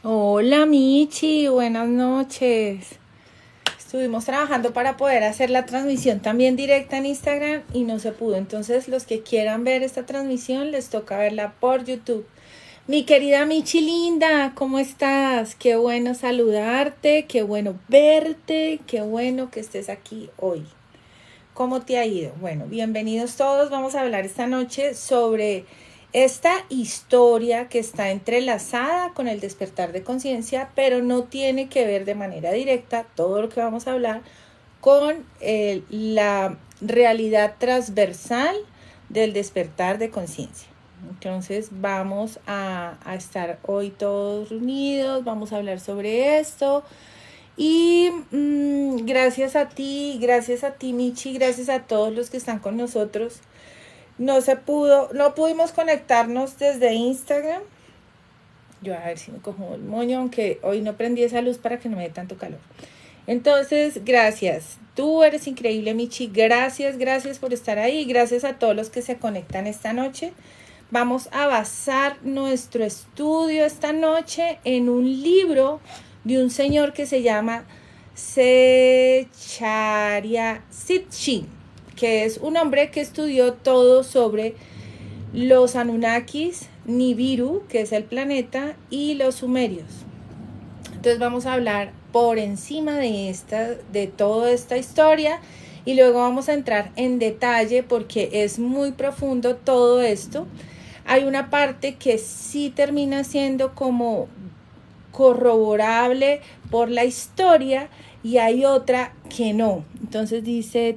Hola Michi, buenas noches. Estuvimos trabajando para poder hacer la transmisión también directa en Instagram y no se pudo. Entonces los que quieran ver esta transmisión les toca verla por YouTube. Mi querida Michi linda, ¿cómo estás? Qué bueno saludarte, qué bueno verte, qué bueno que estés aquí hoy. ¿Cómo te ha ido? Bueno, bienvenidos todos. Vamos a hablar esta noche sobre esta historia que está entrelazada con el despertar de conciencia, pero no tiene que ver de manera directa todo lo que vamos a hablar con la realidad transversal del despertar de conciencia. Entonces vamos a estar hoy todos unidos, vamos a hablar sobre esto. Y gracias a ti Michi, gracias a todos los que están con nosotros. No pudimos conectarnos desde Instagram. Yo a ver si me cojo el moño, aunque hoy no prendí esa luz para que no me dé tanto calor. Entonces, gracias. Tú eres increíble, Michi. Gracias por estar ahí. Gracias a todos los que se conectan esta noche. Vamos a basar nuestro estudio esta noche en un libro de un señor que se llama Secharya Sitchin, que es un hombre que estudió todo sobre los Anunnakis, Nibiru, que es el planeta, y los sumerios. Entonces vamos a hablar por encima de toda esta historia y luego vamos a entrar en detalle porque es muy profundo todo esto. Hay una parte que sí termina siendo como corroborable por la historia y hay otra que no. Entonces dice,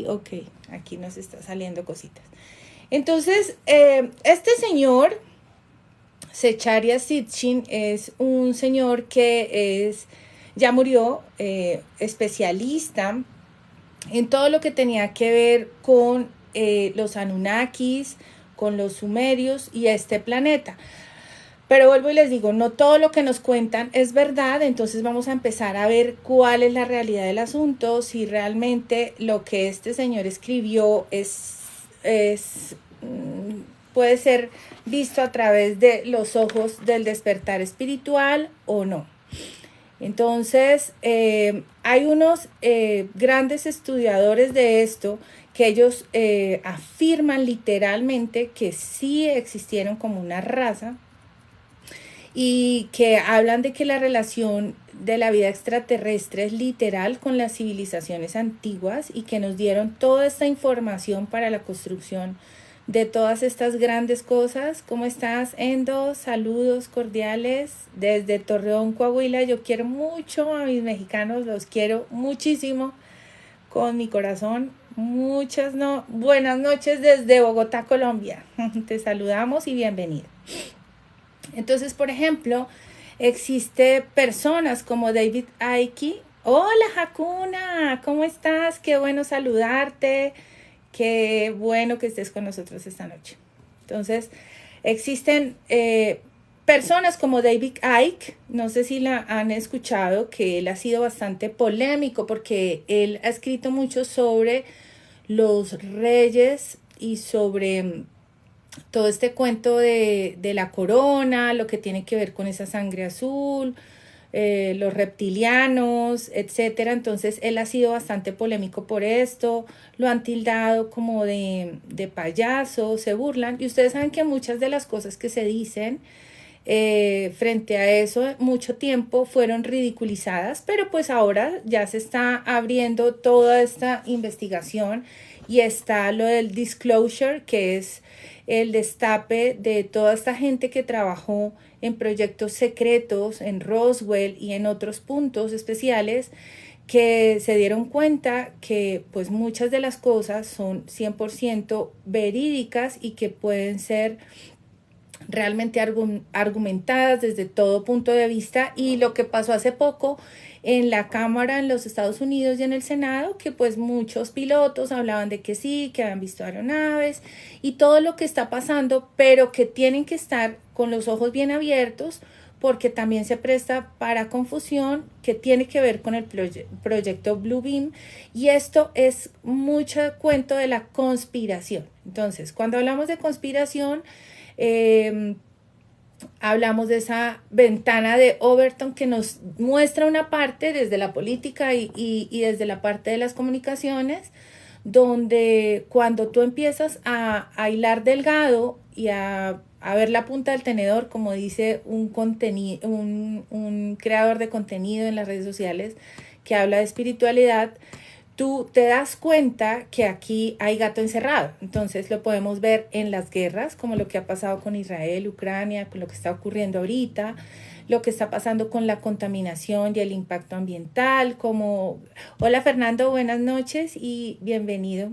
ok, aquí nos está saliendo cositas. Entonces, este señor, Secharya Sitchin, es un señor que ya murió, especialista en todo lo que tenía que ver con los Anunnakis, con los sumerios y este planeta. Pero vuelvo y les digo, no todo lo que nos cuentan es verdad, entonces vamos a empezar a ver cuál es la realidad del asunto, si realmente lo que este señor escribió puede ser visto a través de los ojos del despertar espiritual o no. Entonces, hay unos grandes estudiadores de esto que ellos afirman literalmente que sí existieron como una raza y que hablan de que la relación de la vida extraterrestre es literal con las civilizaciones antiguas y que nos dieron toda esta información para la construcción de todas estas grandes cosas. ¿Cómo estás, Endo? Saludos cordiales desde Torreón, Coahuila. Yo quiero mucho a mis mexicanos, los quiero muchísimo con mi corazón. Buenas noches desde Bogotá, Colombia. Te saludamos y bienvenido. Entonces, por ejemplo, existe personas como David Icke. Hola, Hakuna, ¿cómo estás? Qué bueno saludarte. Qué bueno que estés con nosotros esta noche. Entonces, existen personas como David Icke, no sé si la han escuchado, que él ha sido bastante polémico porque él ha escrito mucho sobre los reyes y sobre todo este cuento de la corona, lo que tiene que ver con esa sangre azul, los reptilianos, etcétera. Entonces él ha sido bastante polémico por esto, lo han tildado como de payaso, se burlan, y ustedes saben que muchas de las cosas que se dicen frente a eso mucho tiempo fueron ridiculizadas, pero pues ahora ya se está abriendo toda esta investigación y está lo del disclosure, que es el destape de toda esta gente que trabajó en proyectos secretos en Roswell y en otros puntos especiales, que se dieron cuenta que pues muchas de las cosas son 100% verídicas y que pueden ser realmente argumentadas desde todo punto de vista. Y lo que pasó hace poco en la Cámara en los Estados Unidos y en el Senado, que pues muchos pilotos hablaban de que sí, que habían visto aeronaves y todo lo que está pasando, pero que tienen que estar con los ojos bien abiertos porque también se presta para confusión que tiene que ver con el proyecto Blue Beam, y esto es mucho cuento de la conspiración. Entonces, cuando hablamos de conspiración, eh, hablamos de esa ventana de Overton que nos muestra una parte desde la política y desde la parte de las comunicaciones, donde cuando tú empiezas a hilar delgado y a ver la punta del tenedor, como dice un creador de contenido en las redes sociales que habla de espiritualidad, tú te das cuenta que aquí hay gato encerrado. Entonces lo podemos ver en las guerras, como lo que ha pasado con Israel, Ucrania, con lo que está ocurriendo ahorita, lo que está pasando con la contaminación y el impacto ambiental, como... Hola Fernando, buenas noches y bienvenido.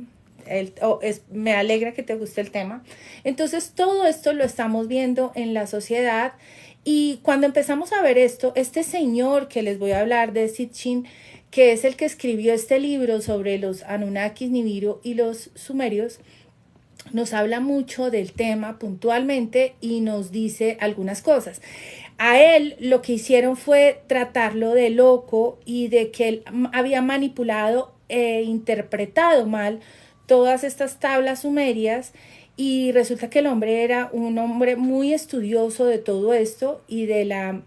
Me alegra que te guste el tema. Entonces todo esto lo estamos viendo en la sociedad y cuando empezamos a ver esto, este señor que les voy a hablar de Sitchin, que es el que escribió este libro sobre los Anunnakis, Nibiru y los sumerios, nos habla mucho del tema puntualmente y nos dice algunas cosas. A él lo que hicieron fue tratarlo de loco y de que él había manipulado e interpretado mal todas estas tablas sumerias, y resulta que el hombre era un hombre muy estudioso de todo esto y de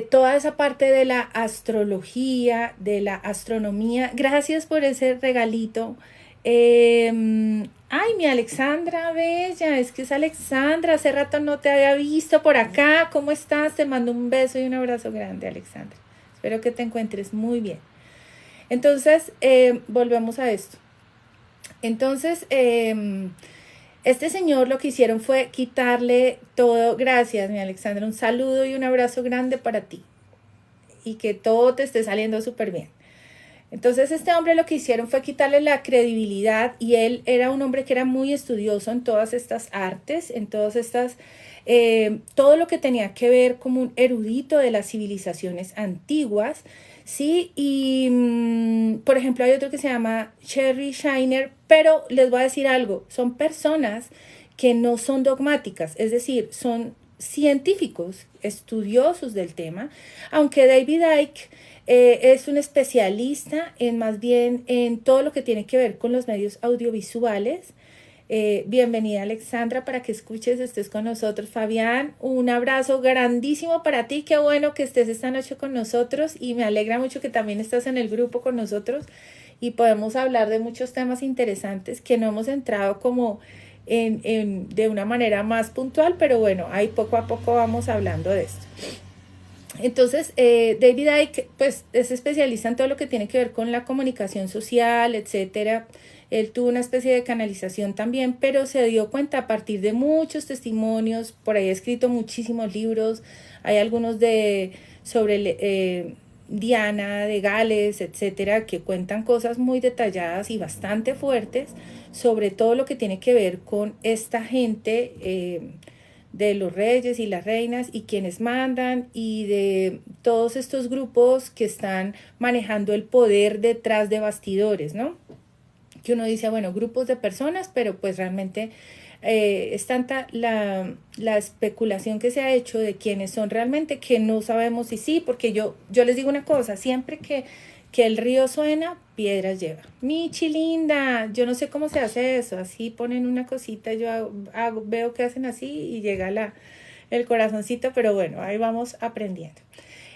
toda esa parte de la astrología, de la astronomía. Gracias por ese regalito. Ay, mi Alexandra Bella, es que es Alexandra, hace rato no te había visto por acá. ¿Cómo estás? Te mando un beso y un abrazo grande, Alexandra. Espero que te encuentres muy bien. Entonces, volvemos a esto. Entonces, este señor lo que hicieron fue quitarle todo. Gracias, mi Alexandra, un saludo y un abrazo grande para ti y que todo te esté saliendo súper bien. Entonces este hombre lo que hicieron fue quitarle la credibilidad, y él era un hombre que era muy estudioso en todas estas artes, en todas estas, todo lo que tenía que ver como un erudito de las civilizaciones antiguas, ¿sí? Y por ejemplo hay otro que se llama Sherry Shiner, pero les voy a decir algo, son personas que no son dogmáticas, es decir, son científicos, estudiosos del tema, aunque David Icke es un especialista en más bien en todo lo que tiene que ver con los medios audiovisuales. Bienvenida Alexandra, para que escuches, estés con nosotros. Fabián, un abrazo grandísimo para ti, qué bueno que estés esta noche con nosotros y me alegra mucho que también estás en el grupo con nosotros y podemos hablar de muchos temas interesantes que no hemos entrado como de una manera más puntual, pero bueno, ahí poco a poco vamos hablando de esto. Entonces, David Icke, pues, es especialista en todo lo que tiene que ver con la comunicación social, etcétera. Él tuvo una especie de canalización también, pero se dio cuenta a partir de muchos testimonios. Por ahí ha escrito muchísimos libros. Hay algunos sobre Diana de Gales, etcétera, que cuentan cosas muy detalladas y bastante fuertes sobre todo lo que tiene que ver con esta gente de los reyes y las reinas y quienes mandan, y de todos estos grupos que están manejando el poder detrás de bastidores, ¿no? Que uno dice, bueno, grupos de personas, pero pues realmente es tanta la especulación que se ha hecho de quiénes son realmente que no sabemos si sí, porque yo les digo una cosa, siempre que el río suena, piedras lleva. Michi linda, yo no sé cómo se hace eso, así ponen una cosita, yo veo que hacen así y llega el corazoncito, pero bueno, ahí vamos aprendiendo.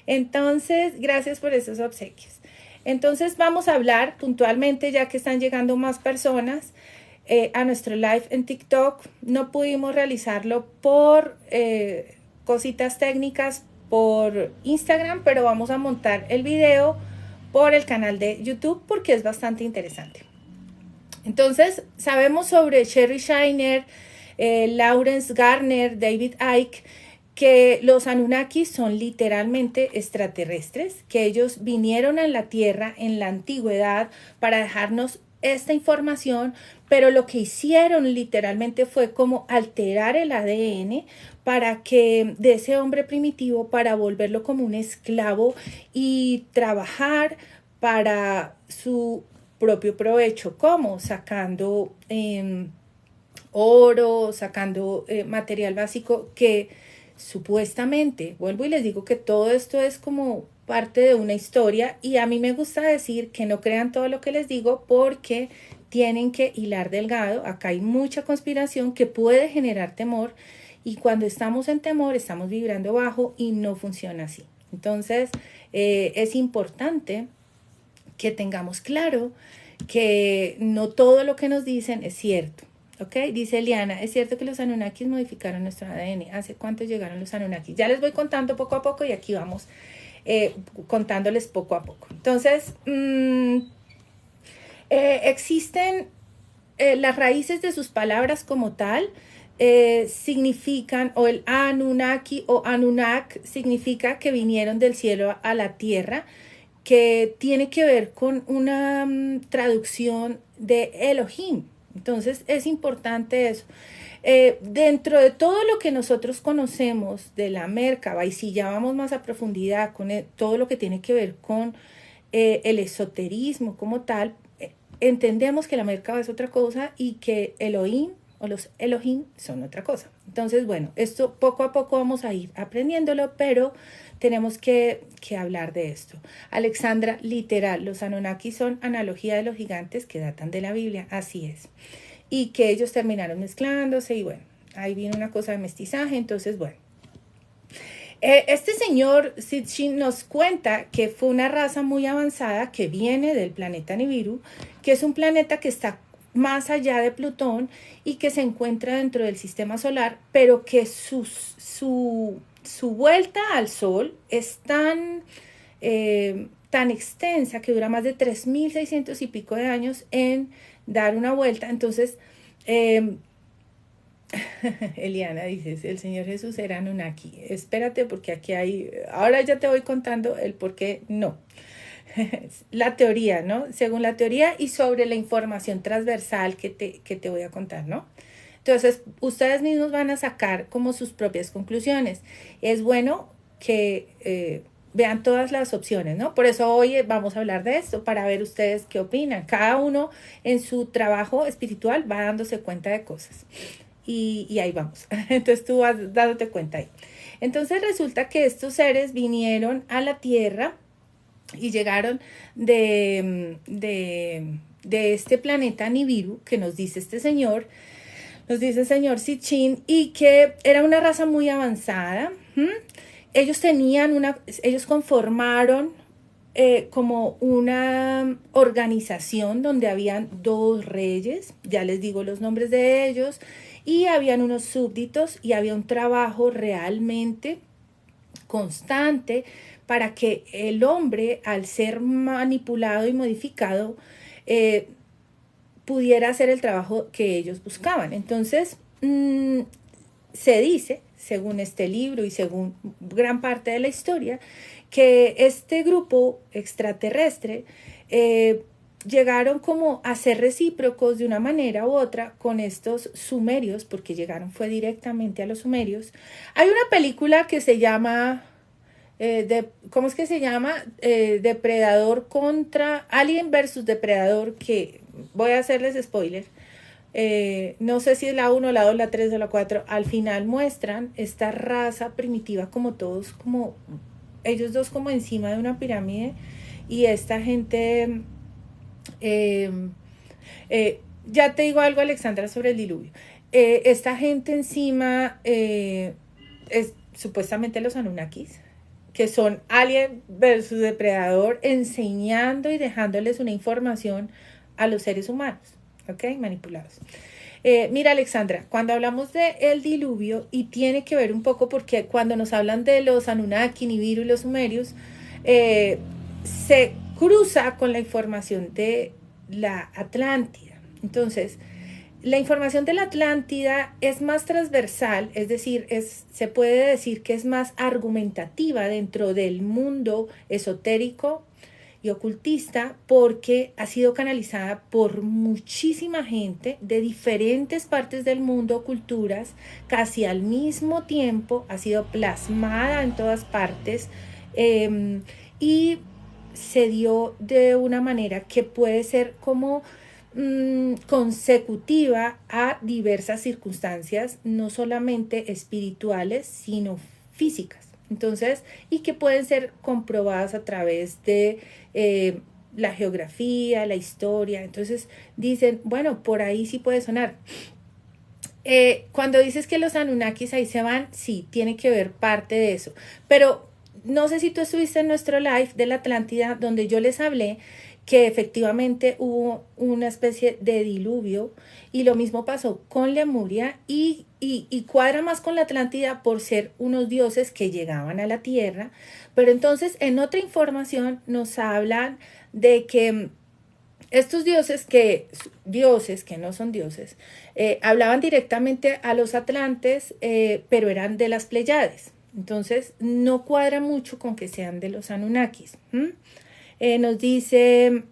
Entonces, gracias por esos obsequios. Entonces vamos a hablar puntualmente, ya que están llegando más personas a nuestro live en TikTok. No pudimos realizarlo por cositas técnicas por Instagram, pero vamos a montar el video por el canal de YouTube porque es bastante interesante. Entonces, sabemos sobre Sherry Shiner, Lawrence Garner, David Icke, que los Anunnakis son literalmente extraterrestres, que ellos vinieron a la Tierra en la antigüedad para dejarnos esta información, pero lo que hicieron literalmente fue como alterar el ADN para que de ese hombre primitivo, para volverlo como un esclavo y trabajar para su propio provecho, como sacando oro, sacando material básico que supuestamente, vuelvo y les digo que todo esto es como parte de una historia, y a mí me gusta decir que no crean todo lo que les digo porque tienen que hilar delgado. Acá hay mucha conspiración que puede generar temor, y cuando estamos en temor estamos vibrando bajo y no funciona así. Entonces es importante que tengamos claro que no todo lo que nos dicen es cierto. ¿Ok? Dice Eliana, es cierto que los Anunnakis modificaron nuestro ADN. ¿Hace cuánto llegaron los Anunnakis? Ya les voy contando poco a poco y aquí vamos contándoles poco a poco. Entonces, existen las raíces de sus palabras como tal, significan, o el Anunnaki o Anunnak significa que vinieron del cielo a la tierra, que tiene que ver con una traducción de Elohim. Entonces es importante eso. Dentro de todo lo que nosotros conocemos de la Merkaba, y si ya vamos más a profundidad con todo lo que tiene que ver con el esoterismo como tal, entendemos que la Merkaba es otra cosa y que Elohim o los Elohim son otra cosa. Entonces, bueno, esto poco a poco vamos a ir aprendiéndolo, pero tenemos que hablar de esto. Alexandra, literal, los Anunnaki son analogía de los gigantes que datan de la Biblia, así es. Y que ellos terminaron mezclándose y bueno, ahí viene una cosa de mestizaje, entonces bueno. Este señor Sitchin nos cuenta que fue una raza muy avanzada que viene del planeta Nibiru, que es un planeta que está más allá de Plutón y que se encuentra dentro del sistema solar, pero que su vuelta al Sol es tan extensa que dura más de 3.600 y pico de años en dar una vuelta. Entonces, Eliana dice, el Señor Jesús era Anunnaki. Espérate porque aquí hay, ahora ya te voy contando el por qué no. La teoría, ¿no? Según la teoría y sobre la información transversal que te voy a contar, ¿no? Entonces, ustedes mismos van a sacar como sus propias conclusiones. Es bueno que vean todas las opciones, ¿no? Por eso hoy vamos a hablar de esto, para ver ustedes qué opinan. Cada uno en su trabajo espiritual va dándose cuenta de cosas. Y ahí vamos. Entonces tú vas dándote cuenta ahí. Entonces resulta que estos seres vinieron a la Tierra y llegaron de este planeta Nibiru, que nos dice este señor, nos dice el señor Sitchin, y que era una raza muy avanzada. Ellos conformaron como una organización donde habían 2 reyes, ya les digo los nombres de ellos, y habían unos súbditos y había un trabajo realmente constante para que el hombre, al ser manipulado y modificado, pudiera hacer el trabajo que ellos buscaban. Entonces, se dice, según este libro y según gran parte de la historia, que este grupo extraterrestre llegaron como a ser recíprocos de una manera u otra con estos sumerios, porque fue directamente a los sumerios. Hay una película que se llama, ¿cómo es que se llama? Depredador contra Alien versus Depredador, que voy a hacerles spoiler. No sé si es la 1, la 2, la 3 o la 4. Al final muestran esta raza primitiva como todos, como ellos dos como encima de una pirámide y esta gente... ya te digo algo, Alexandra, sobre el diluvio. Esta gente encima es supuestamente los Anunnakis, que son Alien versus Depredador, enseñando y dejándoles una información a los seres humanos, ¿ok? Manipulados. Mira, Alexandra, cuando hablamos del diluvio, y tiene que ver un poco porque cuando nos hablan de los Anunnaki, Nibiru y los sumerios, se cruza con la información de la Atlántida. Entonces, la información de la Atlántida es más transversal, es decir, se puede decir que es más argumentativa dentro del mundo esotérico y ocultista, porque ha sido canalizada por muchísima gente de diferentes partes del mundo, culturas, casi al mismo tiempo, ha sido plasmada en todas partes y se dio de una manera que puede ser como consecutiva a diversas circunstancias, no solamente espirituales, sino físicas. Entonces, y que pueden ser comprobadas a través de la geografía, la historia. Entonces dicen, bueno, por ahí sí puede sonar. Cuando dices que los Anunnakis ahí se van, sí, tiene que ver parte de eso. Pero no sé si tú estuviste en nuestro live de la Atlántida, donde yo les hablé que efectivamente hubo una especie de diluvio y lo mismo pasó con Lemuria y cuadra más con la Atlántida por ser unos dioses que llegaban a la Tierra. Pero entonces en otra información nos hablan de que estos dioses que no son dioses, hablaban directamente a los atlantes, pero eran de las Pléyades. Entonces, no cuadra mucho con que sean de los Anunnakis. Nos dice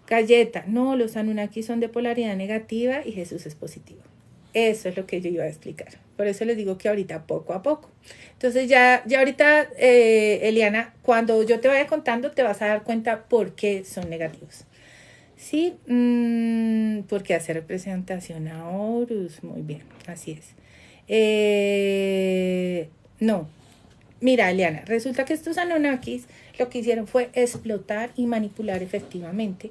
Galleta, no, los Anunnakis son de polaridad negativa y Jesús es positivo. Eso es lo que yo iba a explicar. Por eso les digo que ahorita poco a poco. Entonces ya ahorita, Eliana, cuando yo te vaya contando, te vas a dar cuenta por qué son negativos. Sí, porque hace representación a Horus. Muy bien, así es. No, mira, Eliana, resulta que estos Anunnakis lo que hicieron fue explotar y manipular efectivamente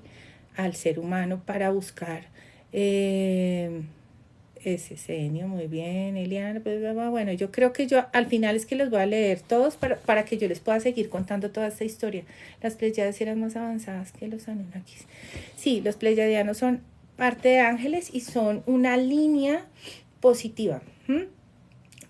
al ser humano para buscar ese senio. Muy bien, Eliana. Pues, bueno, yo creo que yo al final es que los voy a leer todos para que yo les pueda seguir contando toda esta historia. Las Pléyades eran más avanzadas que los Anunnakis. Sí, los pleyadianos son parte de ángeles y son una línea positiva.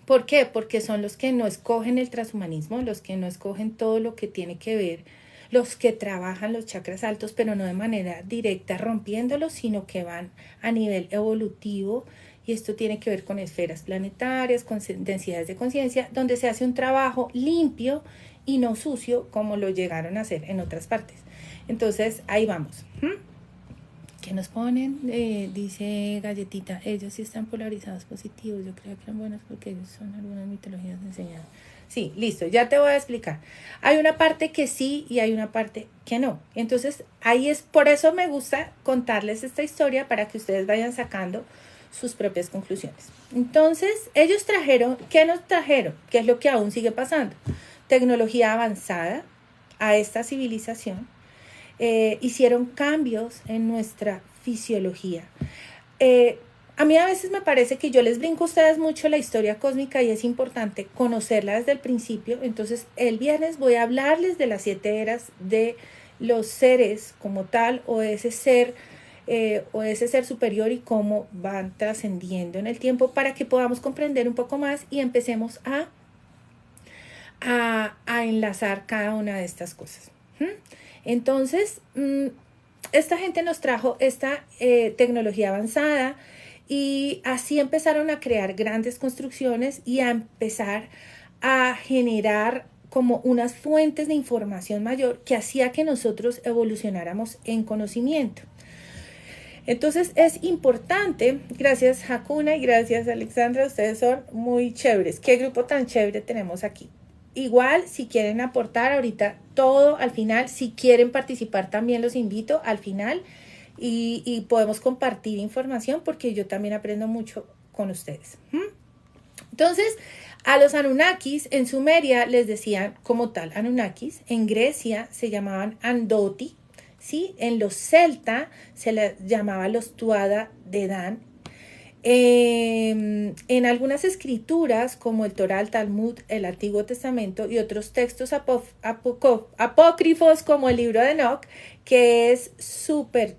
¿Por qué? Porque son los que no escogen el transhumanismo, los que no escogen todo lo que tiene que ver, los que trabajan los chakras altos, pero no de manera directa rompiéndolos, sino que van a nivel evolutivo. Y esto tiene que ver con esferas planetarias, con densidades de conciencia, donde se hace un trabajo limpio y no sucio como lo llegaron a hacer en otras partes. Entonces, ahí vamos. ¿Qué nos ponen? Dice Galletita, ellos sí están polarizados positivos. Yo creo que eran buenos porque ellos son algunas mitologías enseñadas. Sí, listo, ya te voy a explicar. Hay una parte que sí y hay una parte que no. Entonces, ahí es, por eso me gusta contarles esta historia para que ustedes vayan sacando sus propias conclusiones. Entonces, ellos trajeron, ¿qué nos trajeron? ¿Qué es lo que aún sigue pasando? Tecnología avanzada a esta civilización. Hicieron cambios en nuestra fisiología. A mí a veces me parece que yo les brinco a ustedes mucho la historia cósmica y es importante conocerla desde el principio. Entonces, el viernes voy a hablarles de las 7 eras de los seres como tal o ese ser superior y cómo van trascendiendo en el tiempo para que podamos comprender un poco más y empecemos a enlazar cada una de estas cosas. Entonces, esta gente nos trajo esta tecnología avanzada y así empezaron a crear grandes construcciones y a empezar a generar como unas fuentes de información mayor que hacía que nosotros evolucionáramos en conocimiento. Entonces es importante, gracias Hakuna y gracias Alexandra, ustedes son muy chéveres. ¿Qué grupo tan chévere tenemos aquí? Igual, si quieren aportar ahorita todo al final, si quieren participar también los invito al final y podemos compartir información porque yo también aprendo mucho con ustedes. Entonces, a los Anunnakis en Sumeria les decían como tal Anunnakis, en Grecia se llamaban Andoti, ¿sí? En los celta se les llamaba los Tuatha de Dan. En algunas escrituras como el Torá, el Talmud, el Antiguo Testamento y otros textos apócrifos como el libro de Enoch, que es súper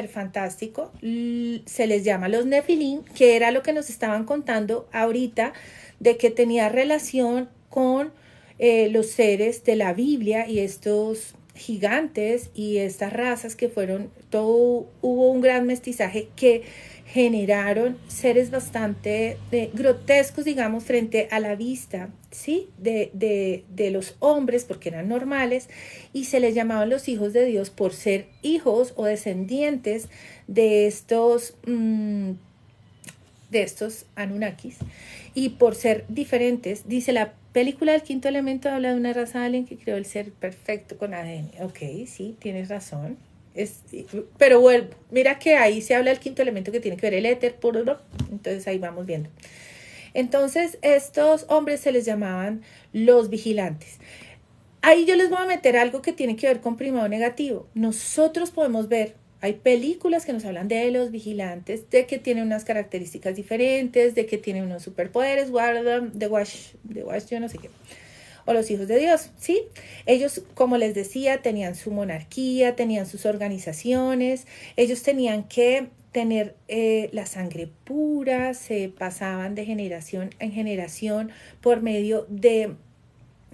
fantástico, se les llama los Nefilim, que era lo que nos estaban contando ahorita, de que tenía relación con los seres de la Biblia y estos gigantes y estas razas que fueron, hubo un gran mestizaje que generaron seres bastante grotescos, digamos, frente a la vista, ¿sí? De los hombres, porque eran normales, y se les llamaban los hijos de Dios por ser hijos o descendientes de estos Anunnakis, y por ser diferentes. Dice la película del quinto elemento, habla de una raza alien que creó el ser perfecto con ADN. Ok, sí, tienes razón. Pero bueno, mira que ahí se habla del quinto elemento que tiene que ver el éter, entonces ahí vamos viendo. Entonces, estos hombres se les llamaban los vigilantes. Ahí yo les voy a meter algo que tiene que ver con primado negativo. Nosotros podemos ver Hay películas que nos hablan de los vigilantes, de que tienen unas características diferentes, de que tienen unos superpoderes, de Wash, yo no sé qué. O los hijos de Dios, ¿sí? Ellos, como les decía, tenían su monarquía, tenían sus organizaciones, ellos tenían que tener la sangre pura, se pasaban de generación en generación por medio de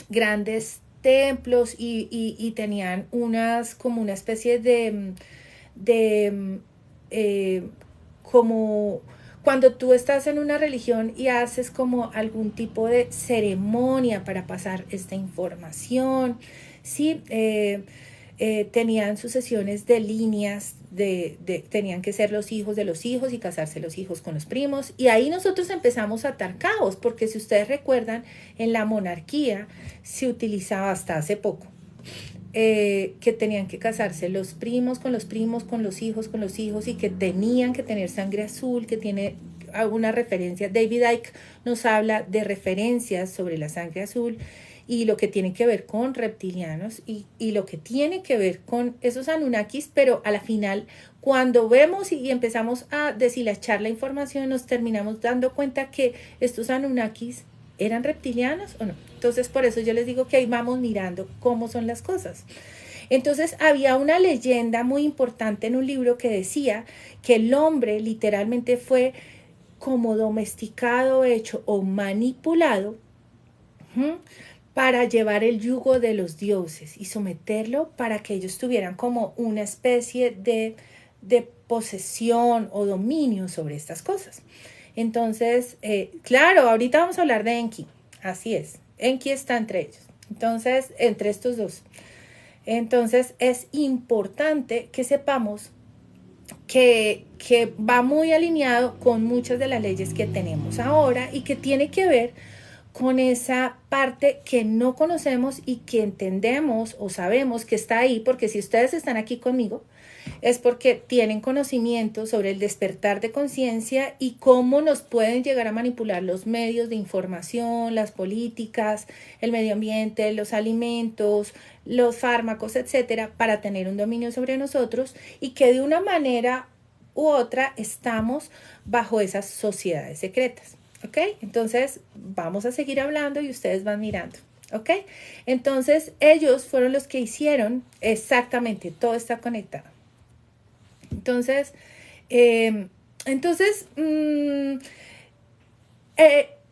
grandes templos y tenían como una especie de como cuando tú estás en una religión y haces como algún tipo de ceremonia para pasar esta información, ¿sí? Tenían sucesiones de líneas, tenían que ser los hijos de los hijos y casarse los hijos con los primos. Y ahí nosotros empezamos a atar caos, porque si ustedes recuerdan, en la monarquía se utilizaba hasta hace poco. Que tenían que casarse los primos, con los hijos, y que tenían que tener sangre azul, que tiene alguna referencia. David Icke nos habla de referencias sobre la sangre azul y lo que tiene que ver con reptilianos y lo que tiene que ver con esos Anunnakis, pero a la final, cuando vemos y empezamos a deshilachar la información, nos terminamos dando cuenta que estos Anunnakis ¿eran reptilianos o no? Entonces, por eso yo les digo que ahí vamos mirando cómo son las cosas. Entonces, había una leyenda muy importante en un libro que decía que el hombre literalmente fue como domesticado, hecho o manipulado para llevar el yugo de los dioses y someterlo para que ellos tuvieran como una especie de posesión o dominio sobre estas cosas. Entonces, claro, ahorita vamos a hablar de Enki, así es, Enki está entre ellos, entonces, entre estos dos. Entonces, es importante que sepamos que va muy alineado con muchas de las leyes que tenemos ahora y que tiene que ver con esa parte que no conocemos y que entendemos o sabemos que está ahí, porque si ustedes están aquí conmigo, es porque tienen conocimiento sobre el despertar de conciencia y cómo nos pueden llegar a manipular los medios de información, las políticas, el medio ambiente, los alimentos, los fármacos, etcétera, para tener un dominio sobre nosotros y que de una manera u otra estamos bajo esas sociedades secretas. ¿Ok? Entonces, vamos a seguir hablando y ustedes van mirando. ¿Ok? Entonces, ellos fueron los que hicieron exactamente, todo está conectado. Entonces,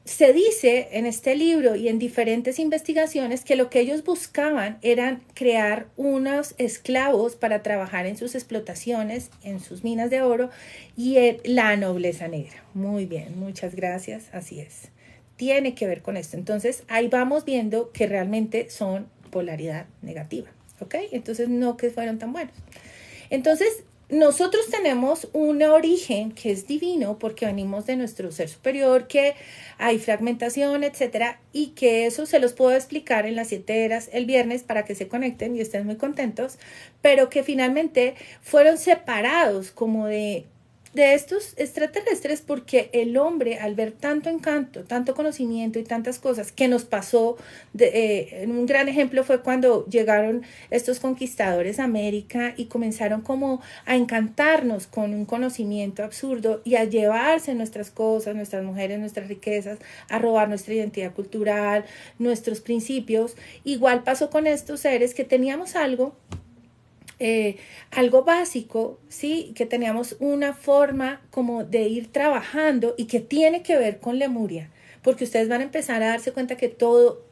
se dice en este libro y en diferentes investigaciones que lo que ellos buscaban eran crear unos esclavos para trabajar en sus explotaciones, en sus minas de oro y la nobleza negra. Muy bien, muchas gracias, así es. Tiene que ver con esto. Entonces, ahí vamos viendo que realmente son polaridad negativa, ¿ok? Entonces, no que fueron tan buenos. Entonces, nosotros tenemos un origen que es divino porque venimos de nuestro ser superior, que hay fragmentación, etcétera, y que eso se los puedo explicar en las 7 eras el viernes para que se conecten y estén muy contentos, pero que finalmente fueron separados como de estos extraterrestres porque el hombre, al ver tanto encanto, tanto conocimiento y tantas cosas que nos pasó, un gran ejemplo fue cuando llegaron estos conquistadores a América y comenzaron como a encantarnos con un conocimiento absurdo y a llevarse nuestras cosas, nuestras mujeres, nuestras riquezas, a robar nuestra identidad cultural, nuestros principios. Igual pasó con estos seres que teníamos algo básico, ¿sí? Que teníamos una forma como de ir trabajando y que tiene que ver con Lemuria, porque ustedes van a empezar a darse cuenta que todo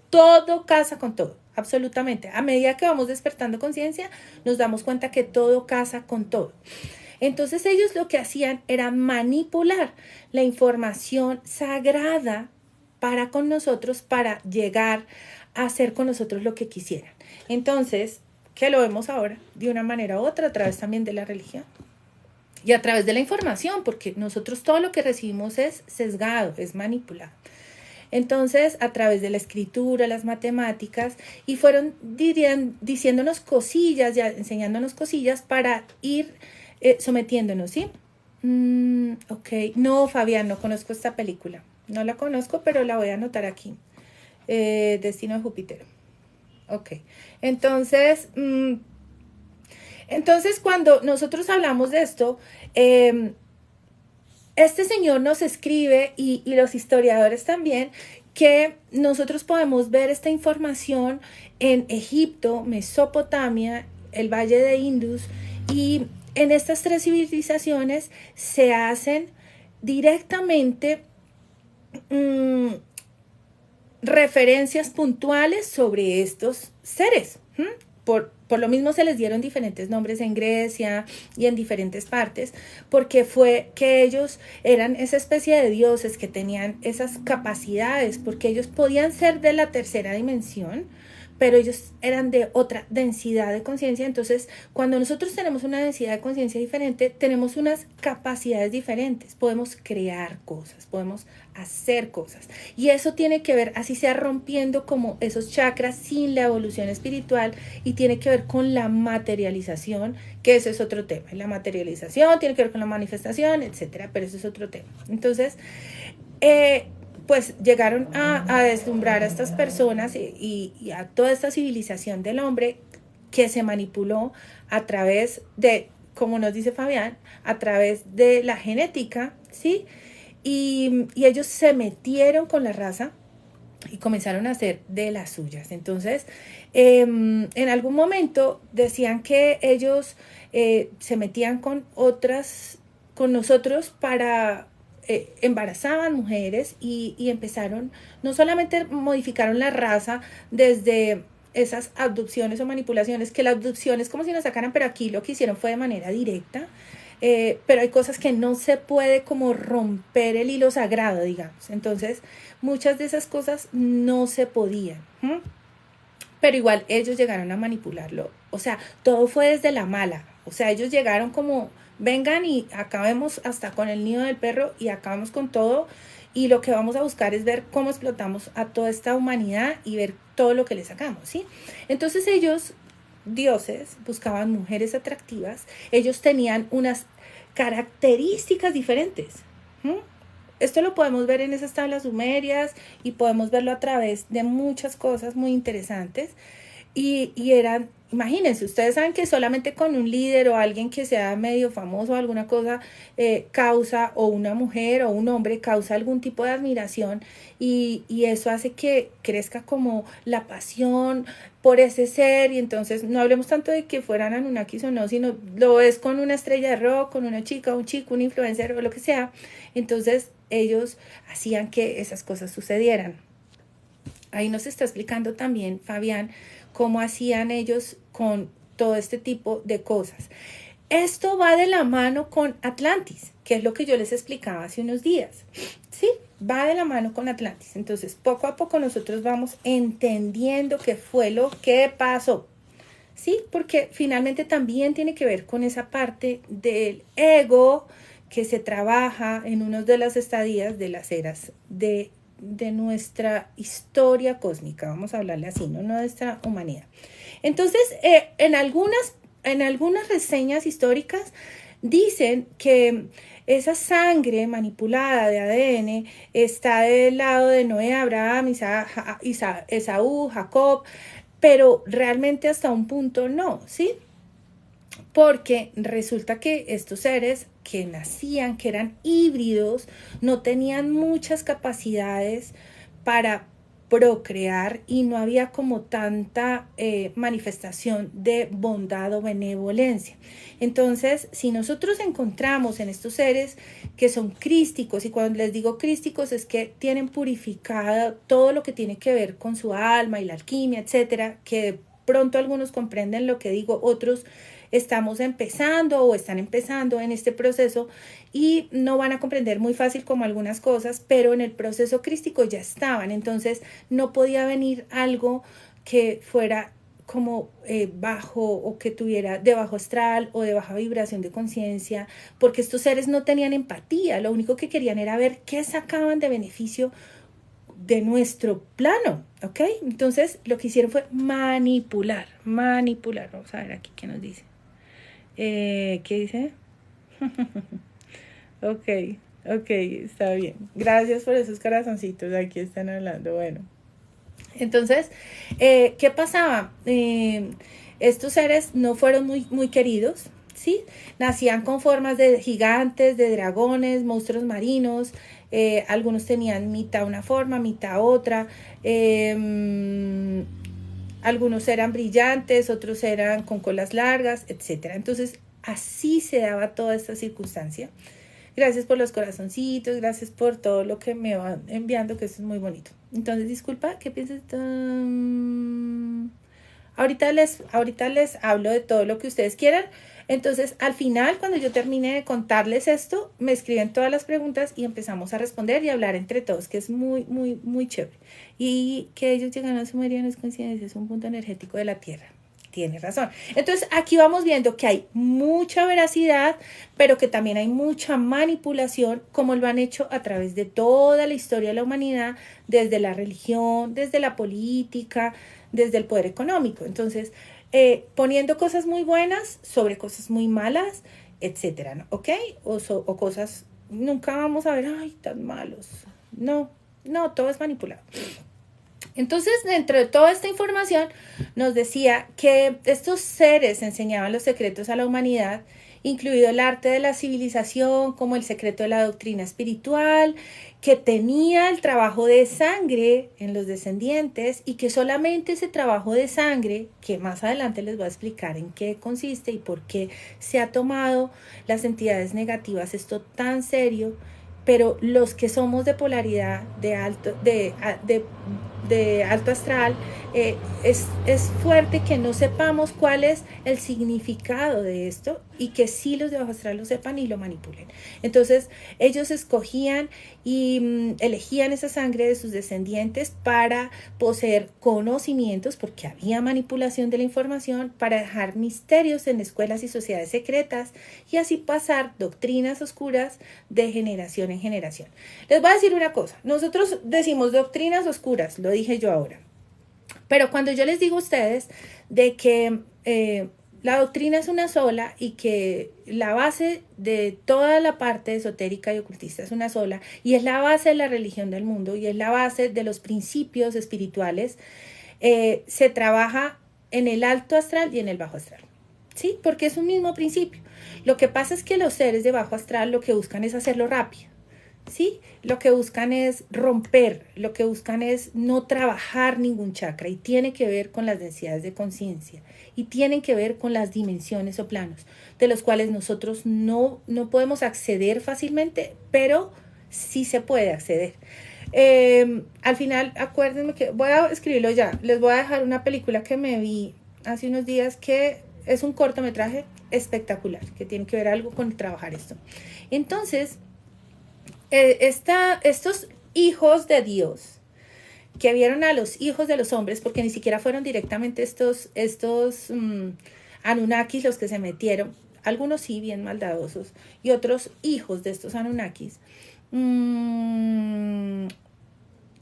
casa con todo, absolutamente. A medida que vamos despertando conciencia, nos damos cuenta que todo casa con todo. Entonces ellos lo que hacían era manipular la información sagrada para con nosotros, para llegar a hacer con nosotros lo que quisieran. Entonces, que lo vemos ahora de una manera u otra a través también de la religión y a través de la información, porque nosotros todo lo que recibimos es sesgado, es manipulado. Entonces, a través de la escritura, las matemáticas, y fueron diciéndonos cosillas, ya enseñándonos cosillas para ir sometiéndonos, ¿sí? Ok, no, Fabián, no conozco esta película. No la conozco, pero la voy a anotar aquí. Destino de Júpiter. Ok, entonces, Entonces, cuando nosotros hablamos de esto, este señor nos escribe y los historiadores también que nosotros podemos ver esta información en Egipto, Mesopotamia, el Valle de Indus, y en estas tres civilizaciones se hacen directamente referencias puntuales sobre estos seres. Por lo mismo se les dieron diferentes nombres en Grecia y en diferentes partes, porque fue que ellos eran esa especie de dioses que tenían esas capacidades, porque ellos podían ser de la tercera dimensión, pero ellos eran de otra densidad de conciencia. Entonces, cuando nosotros tenemos una densidad de conciencia diferente, tenemos unas capacidades diferentes. Podemos crear cosas, podemos hacer cosas. Y eso tiene que ver, así sea rompiendo como esos chakras sin la evolución espiritual, y tiene que ver con la materialización, que ese es otro tema. La materialización tiene que ver con la manifestación, etcétera, pero ese es otro tema. Entonces, pues llegaron a deslumbrar a estas personas y a toda esta civilización del hombre que se manipuló a través de, como nos dice Fabián, a través de la genética, ¿sí? Y ellos se metieron con la raza y comenzaron a hacer de las suyas. Entonces, en algún momento decían que ellos se metían con nosotros para... embarazaban mujeres y empezaron, no solamente modificaron la raza desde esas abducciones o manipulaciones, que la abducción es como si nos sacaran, pero aquí lo que hicieron fue de manera directa, pero hay cosas que no se puede como romper el hilo sagrado, digamos. Entonces, muchas de esas cosas no se podían, pero igual ellos llegaron a manipularlo. O sea, todo fue desde la mala. O sea, ellos llegaron como, vengan y acabemos hasta con el nido del perro y acabamos con todo. Y lo que vamos a buscar es ver cómo explotamos a toda esta humanidad y ver todo lo que le sacamos, ¿sí? Entonces ellos, dioses, buscaban mujeres atractivas. Ellos tenían unas características diferentes. Esto lo podemos ver en esas tablas sumerias y podemos verlo a través de muchas cosas muy interesantes. Y eran, imagínense, ustedes saben que solamente con un líder o alguien que sea medio famoso o alguna cosa causa, o una mujer o un hombre causa algún tipo de admiración, y eso hace que crezca como la pasión por ese ser. Y entonces no hablemos tanto de que fueran Anunnakis o no, sino lo ves con una estrella de rock, con una chica, un chico, un influencer o lo que sea. Entonces ellos hacían que esas cosas sucedieran. Ahí nos está explicando también Fabián cómo hacían ellos con todo este tipo de cosas. Esto va de la mano con Atlantis, que es lo que yo les explicaba hace unos días. Sí, va de la mano con Atlantis. Entonces, poco a poco nosotros vamos entendiendo qué fue lo que pasó. Sí, porque finalmente también tiene que ver con esa parte del ego que se trabaja en una de las estadías de las eras de nuestra historia cósmica, vamos a hablarle así, no de nuestra humanidad. Entonces, en algunas reseñas históricas dicen que esa sangre manipulada de ADN está del lado de Noé, Abraham, Esaú, Jacob, pero realmente hasta un punto no, ¿sí? Porque resulta que estos seres que nacían, que eran híbridos, no tenían muchas capacidades para procrear y no había como tanta manifestación de bondad o benevolencia. Entonces, si nosotros encontramos en estos seres que son crísticos, y cuando les digo crísticos es que tienen purificado todo lo que tiene que ver con su alma y la alquimia, etcétera, que de pronto algunos comprenden lo que digo, otros estamos empezando o están empezando en este proceso y no van a comprender muy fácil como algunas cosas, pero en el proceso crístico ya estaban. Entonces no podía venir algo que fuera como bajo, o que tuviera de bajo astral o de baja vibración de conciencia, porque estos seres no tenían empatía, lo único que querían era ver qué sacaban de beneficio de nuestro plano, ¿ok? Entonces lo que hicieron fue manipular. Vamos a ver aquí qué nos dice. ¿Qué dice? Ok, está bien. Gracias por esos corazoncitos, aquí están hablando. Bueno, entonces, ¿qué pasaba? Estos seres no fueron muy queridos, ¿sí? Nacían con formas de gigantes, de dragones, monstruos marinos. Algunos tenían mitad una forma, mitad otra. Algunos eran brillantes, otros eran con colas largas, etcétera. Entonces, así se daba toda esta circunstancia. Gracias por los corazoncitos, gracias por todo lo que me van enviando, que eso es muy bonito. Entonces, disculpa, ¿qué piensas? Ahorita les hablo de todo lo que ustedes quieran. Entonces, al final, cuando yo termine de contarles esto, me escriben todas las preguntas y empezamos a responder y hablar entre todos, que es muy chévere. Y que ellos llegan a Sumeria no es coincidencia, es un punto energético de la Tierra. Tiene razón. Entonces, aquí vamos viendo que hay mucha veracidad, pero que también hay mucha manipulación, como lo han hecho a través de toda la historia de la humanidad, desde la religión, desde la política, desde el poder económico. Entonces, poniendo cosas muy buenas sobre cosas muy malas, etcétera, ¿no? ¿Ok? O cosas, nunca vamos a ver, ay, tan malos. No, todo es manipulado. Entonces, dentro de toda esta información, nos decía que estos seres enseñaban los secretos a la humanidad, incluido el arte de la civilización, como el secreto de la doctrina espiritual, que tenía el trabajo de sangre en los descendientes y que solamente ese trabajo de sangre, que más adelante les voy a explicar en qué consiste y por qué se ha tomado las entidades negativas esto tan serio, pero los que somos de polaridad de alto astral, es fuerte que no sepamos cuál es el significado de esto y que sí los de bajo astral lo sepan y lo manipulen. Entonces ellos escogían y elegían esa sangre de sus descendientes para poseer conocimientos, porque había manipulación de la información, para dejar misterios en escuelas y sociedades secretas y así pasar doctrinas oscuras de generación en generación. Les voy a decir una cosa, nosotros decimos doctrinas oscuras, lo dije yo ahora, pero cuando yo les digo a ustedes de que la doctrina es una sola y que la base de toda la parte esotérica y ocultista es una sola y es la base de la religión del mundo y es la base de los principios espirituales, se trabaja en el alto astral y en el bajo astral, ¿sí? Porque es un mismo principio. Lo que pasa es que los seres de bajo astral lo que buscan es hacerlo rápido, ¿sí? Lo que buscan es romper, lo que buscan es no trabajar ningún chakra y tiene que ver con las densidades de conciencia y tienen que ver con las dimensiones o planos de los cuales nosotros no podemos acceder fácilmente, pero sí se puede acceder. Al final, acuérdenme que voy a escribirlo ya, les voy a dejar una película que me vi hace unos días que es un cortometraje espectacular, que tiene que ver algo con trabajar esto. Entonces, estos hijos de Dios que vieron a los hijos de los hombres, porque ni siquiera fueron directamente estos Anunnakis los que se metieron, algunos sí bien maldadosos y otros hijos de estos Anunnakis.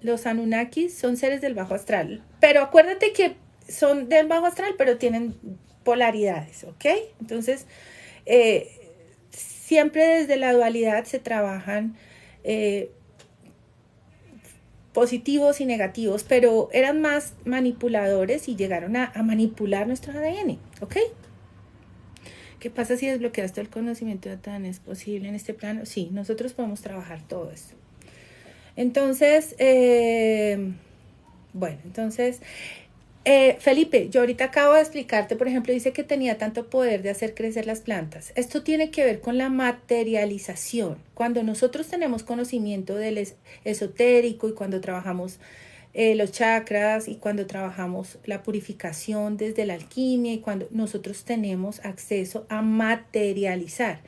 Los Anunnakis son seres del bajo astral, pero acuérdate que son del bajo astral, pero tienen polaridades, ¿ok? Entonces, siempre desde la dualidad se trabajan positivos y negativos, pero eran más manipuladores y llegaron a manipular nuestro ADN, ¿ok? ¿Qué pasa si desbloqueas todo el conocimiento de Atán? ¿Es posible en este plano? Sí, nosotros podemos trabajar todo esto. Entonces, Felipe, yo ahorita acabo de explicarte, por ejemplo, dice que tenía tanto poder de hacer crecer las plantas. Esto tiene que ver con la materialización. Cuando nosotros tenemos conocimiento del esotérico y cuando trabajamos los chakras y cuando trabajamos la purificación desde la alquimia y cuando nosotros tenemos acceso a materializar.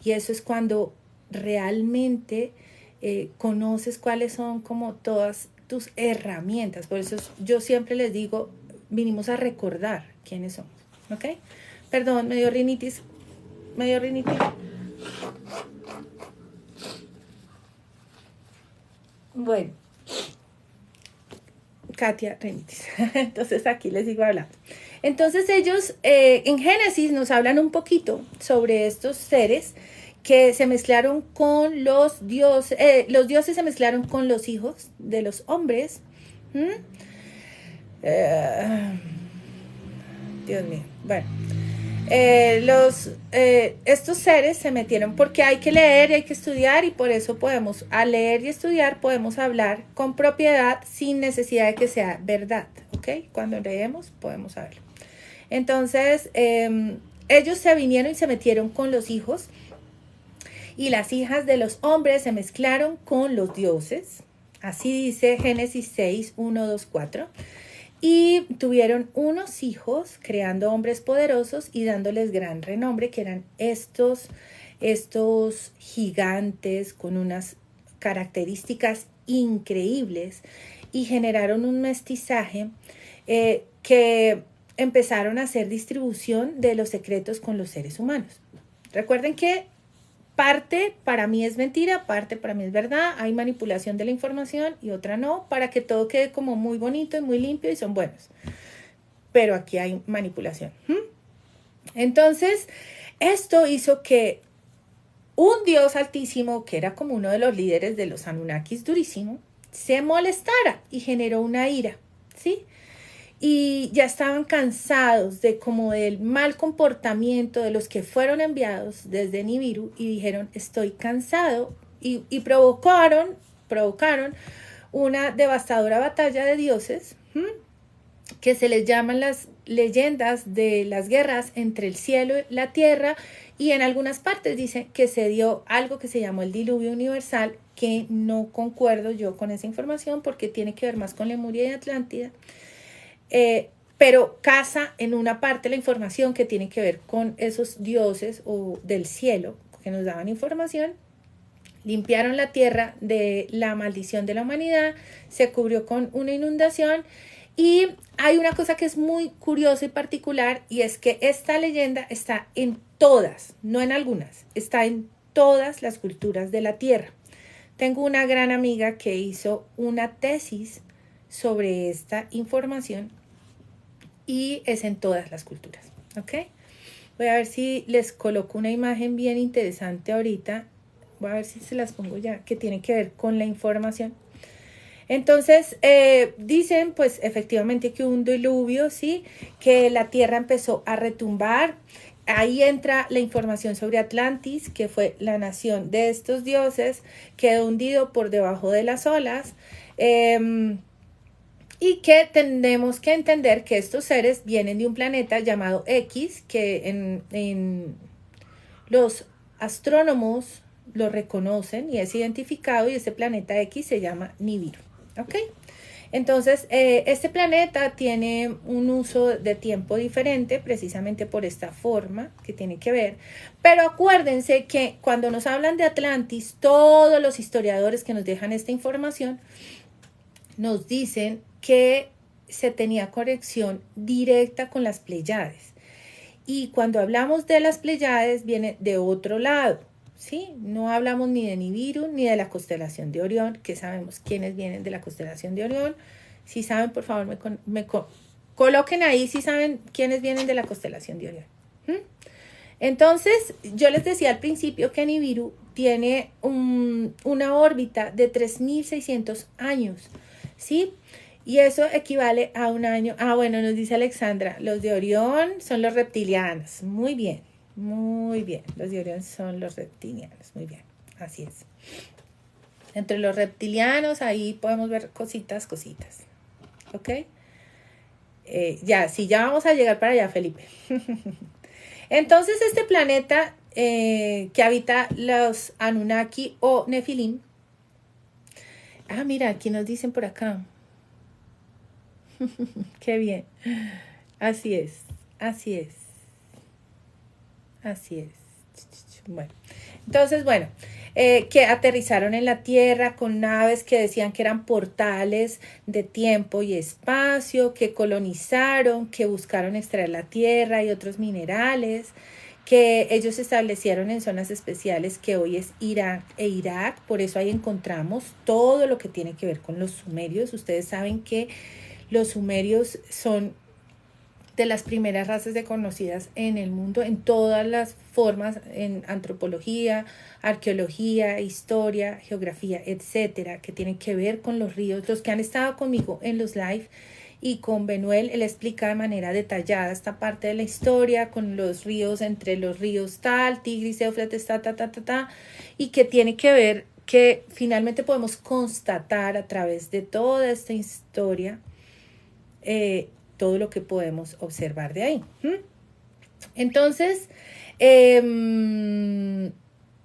Y eso es cuando realmente conoces cuáles son como todas tus herramientas. Por eso yo siempre les digo, vinimos a recordar quiénes somos, ¿ok? Perdón, me dio rinitis. Bueno, Katia, rinitis. Entonces aquí les sigo hablando. Entonces ellos en Génesis nos hablan un poquito sobre estos seres que se mezclaron con los dioses se mezclaron con los hijos de los hombres. Dios mío. Bueno, estos seres se metieron porque hay que leer y hay que estudiar, y por eso podemos, al leer y estudiar, podemos hablar con propiedad sin necesidad de que sea verdad, ¿ok? Cuando leemos podemos saberlo. Entonces, ellos se vinieron y se metieron con los hijos y las hijas de los hombres se mezclaron con los dioses. Así dice Génesis 6, 1, 2, 4. Y tuvieron unos hijos, creando hombres poderosos y dándoles gran renombre, que eran estos gigantes con unas características increíbles, y generaron un mestizaje que empezaron a hacer distribución de los secretos con los seres humanos. Recuerden que parte para mí es mentira, parte para mí es verdad. Hay manipulación de la información y otra no, para que todo quede como muy bonito y muy limpio y son buenos. Pero aquí hay manipulación. Entonces, esto hizo que un dios altísimo, que era como uno de los líderes de los Anunnakis durísimo, se molestara y generó una ira, ¿sí? Y ya estaban cansados de como del mal comportamiento de los que fueron enviados desde Nibiru, y dijeron, estoy cansado, y provocaron una devastadora batalla de dioses, que se les llaman las leyendas de las guerras entre el cielo y la tierra, y en algunas partes dice que se dio algo que se llamó el diluvio universal, que no concuerdo yo con esa información porque tiene que ver más con Lemuria y Atlántida. Pero casa en una parte la información que tiene que ver con esos dioses o del cielo que nos daban información. Limpiaron la tierra de la maldición de la humanidad, se cubrió con una inundación, y hay una cosa que es muy curiosa y particular, y es que esta leyenda está en todas, no en algunas, está en todas las culturas de la tierra. Tengo una gran amiga que hizo una tesis sobre esta información y es en todas las culturas, ¿ok? Voy a ver si les coloco una imagen bien interesante ahorita. Voy a ver si se las pongo ya, que tiene que ver con la información. Entonces, dicen pues efectivamente que hubo un diluvio, ¿sí? Que la tierra empezó a retumbar. Ahí entra la información sobre Atlantis, que fue la nación de estos dioses, quedó hundido por debajo de las olas. Y que tenemos que entender que estos seres vienen de un planeta llamado X, que en los astrónomos lo reconocen y es identificado, y ese planeta X se llama Nibiru, ¿ok? Entonces, este planeta tiene un uso de tiempo diferente, precisamente por esta forma que tiene que ver. Pero acuérdense que cuando nos hablan de Atlantis, todos los historiadores que nos dejan esta información nos dicen que se tenía conexión directa con las Pléyades. Y cuando hablamos de las Pléyades, viene de otro lado, ¿sí? No hablamos ni de Nibiru ni de la constelación de Orión, que sabemos quiénes vienen de la constelación de Orión. Si saben, por favor, coloquen ahí si saben quiénes vienen de la constelación de Orión. Entonces, yo les decía al principio que Nibiru tiene una órbita de 3.600 años, ¿sí? Y eso equivale a un año. Bueno, nos dice Alexandra, los de Orión son los reptilianos. Muy bien, muy bien. Los de Orión son los reptilianos. Muy bien, así es. Entre los reptilianos ahí podemos ver cositas. ¿Ok? Ya vamos a llegar para allá, Felipe. Entonces, este planeta que habita los Anunnaki o Nefilim. Mira, aquí nos dicen por acá. Qué bien. Así es. Bueno, entonces, que aterrizaron en la Tierra con naves que decían que eran portales de tiempo y espacio, que colonizaron, que buscaron extraer la Tierra y otros minerales, que ellos se establecieron en zonas especiales que hoy es Irán e Irak. Por eso ahí encontramos todo lo que tiene que ver con los sumerios. Ustedes saben que los sumerios son de las primeras razas conocidas en el mundo, en todas las formas, en antropología, arqueología, historia, geografía, etcétera, que tienen que ver con los ríos. Los que han estado conmigo en los live y con Benuel él explica de manera detallada esta parte de la historia con los ríos, entre los ríos tal, Tigris, Éufrates, y que tiene que ver que finalmente podemos constatar a través de toda esta historia todo lo que podemos observar de ahí. Entonces,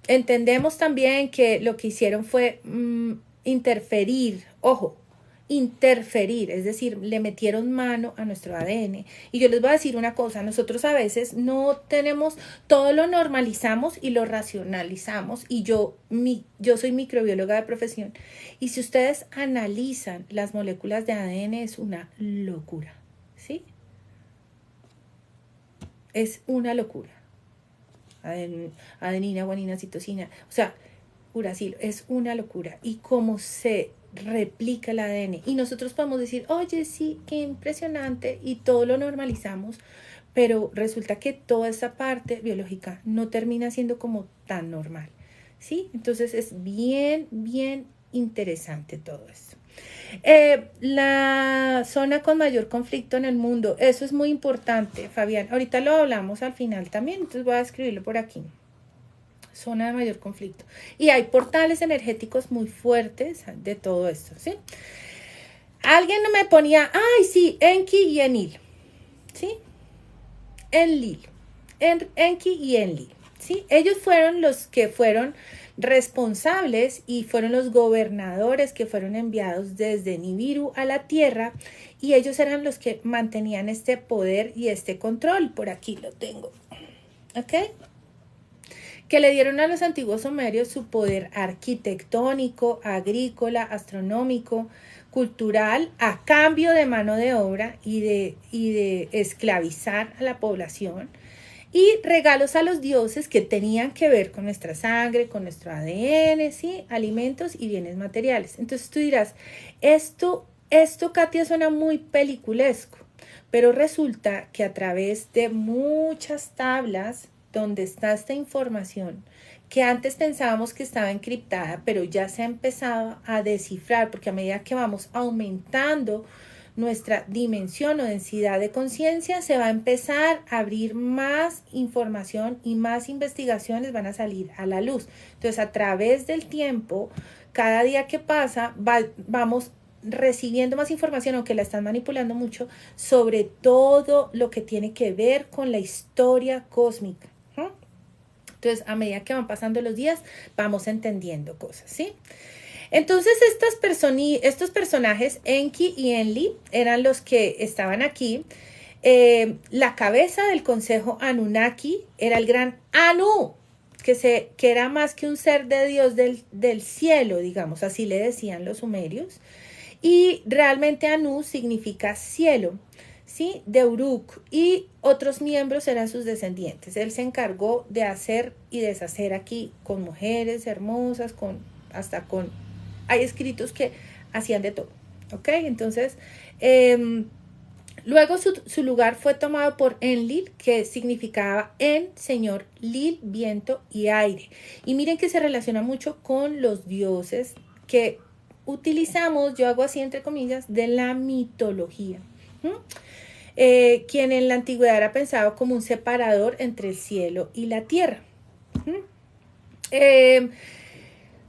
entendemos también que lo que hicieron fue interferir, ojo, interferir, es decir, le metieron mano a nuestro ADN. Y yo les voy a decir una cosa, nosotros a veces no tenemos, todo lo normalizamos y lo racionalizamos, y yo soy microbióloga de profesión, y si ustedes analizan las moléculas de ADN es una locura, ¿sí? Es una locura. Adenina, guanina, citosina, o sea, uracilo, es una locura. Y cómo se replica el ADN. Y nosotros podemos decir, oye, sí, qué impresionante, y todo lo normalizamos, pero resulta que toda esa parte biológica no termina siendo como tan normal, ¿sí? Entonces es bien, bien interesante todo esto. La zona con mayor conflicto en el mundo, eso es muy importante, Fabián. Ahorita lo hablamos al final también, entonces voy a escribirlo por aquí. Zona de mayor conflicto. Y hay portales energéticos muy fuertes de todo esto, ¿sí? Alguien me ponía, ay, sí, Enki y Enlil, ¿sí? Enlil, Enki y Enlil, ¿sí? Ellos fueron los que fueron responsables y fueron los gobernadores que fueron enviados desde Nibiru a la tierra, y ellos eran los que mantenían este poder y este control. Por aquí lo tengo, ¿ok? Que le dieron a los antiguos sumerios su poder arquitectónico, agrícola, astronómico, cultural, a cambio de mano de obra y de esclavizar a la población, y regalos a los dioses que tenían que ver con nuestra sangre, con nuestro ADN, ¿sí? Alimentos y bienes materiales. Entonces tú dirás, esto, Katia, suena muy peliculesco, pero resulta que a través de muchas tablas donde está esta información, que antes pensábamos que estaba encriptada, pero ya se ha empezado a descifrar, porque a medida que vamos aumentando nuestra dimensión o densidad de conciencia, se va a empezar a abrir más información y más investigaciones van a salir a la luz. Entonces, a través del tiempo, cada día que pasa, vamos recibiendo más información, aunque la están manipulando mucho, sobre todo lo que tiene que ver con la historia cósmica. Entonces, a medida que van pasando los días, vamos entendiendo cosas, ¿sí? Entonces, estos personajes, Enki y Enlil, eran los que estaban aquí. La cabeza del consejo Anunnaki era el gran Anu, que era más que un ser de Dios del cielo, digamos, así le decían los sumerios. Y realmente Anu significa cielo, ¿sí? De Uruk, y otros miembros eran sus descendientes. Él se encargó de hacer y deshacer aquí con mujeres hermosas, hasta con... Hay escritos que hacían de todo, ¿ok? Entonces, luego su lugar fue tomado por Enlil, que significaba en, señor, Lil, viento y aire. Y miren que se relaciona mucho con los dioses que utilizamos, yo hago así entre comillas, de la mitología. Quien en la antigüedad era pensado como un separador entre el cielo y la tierra.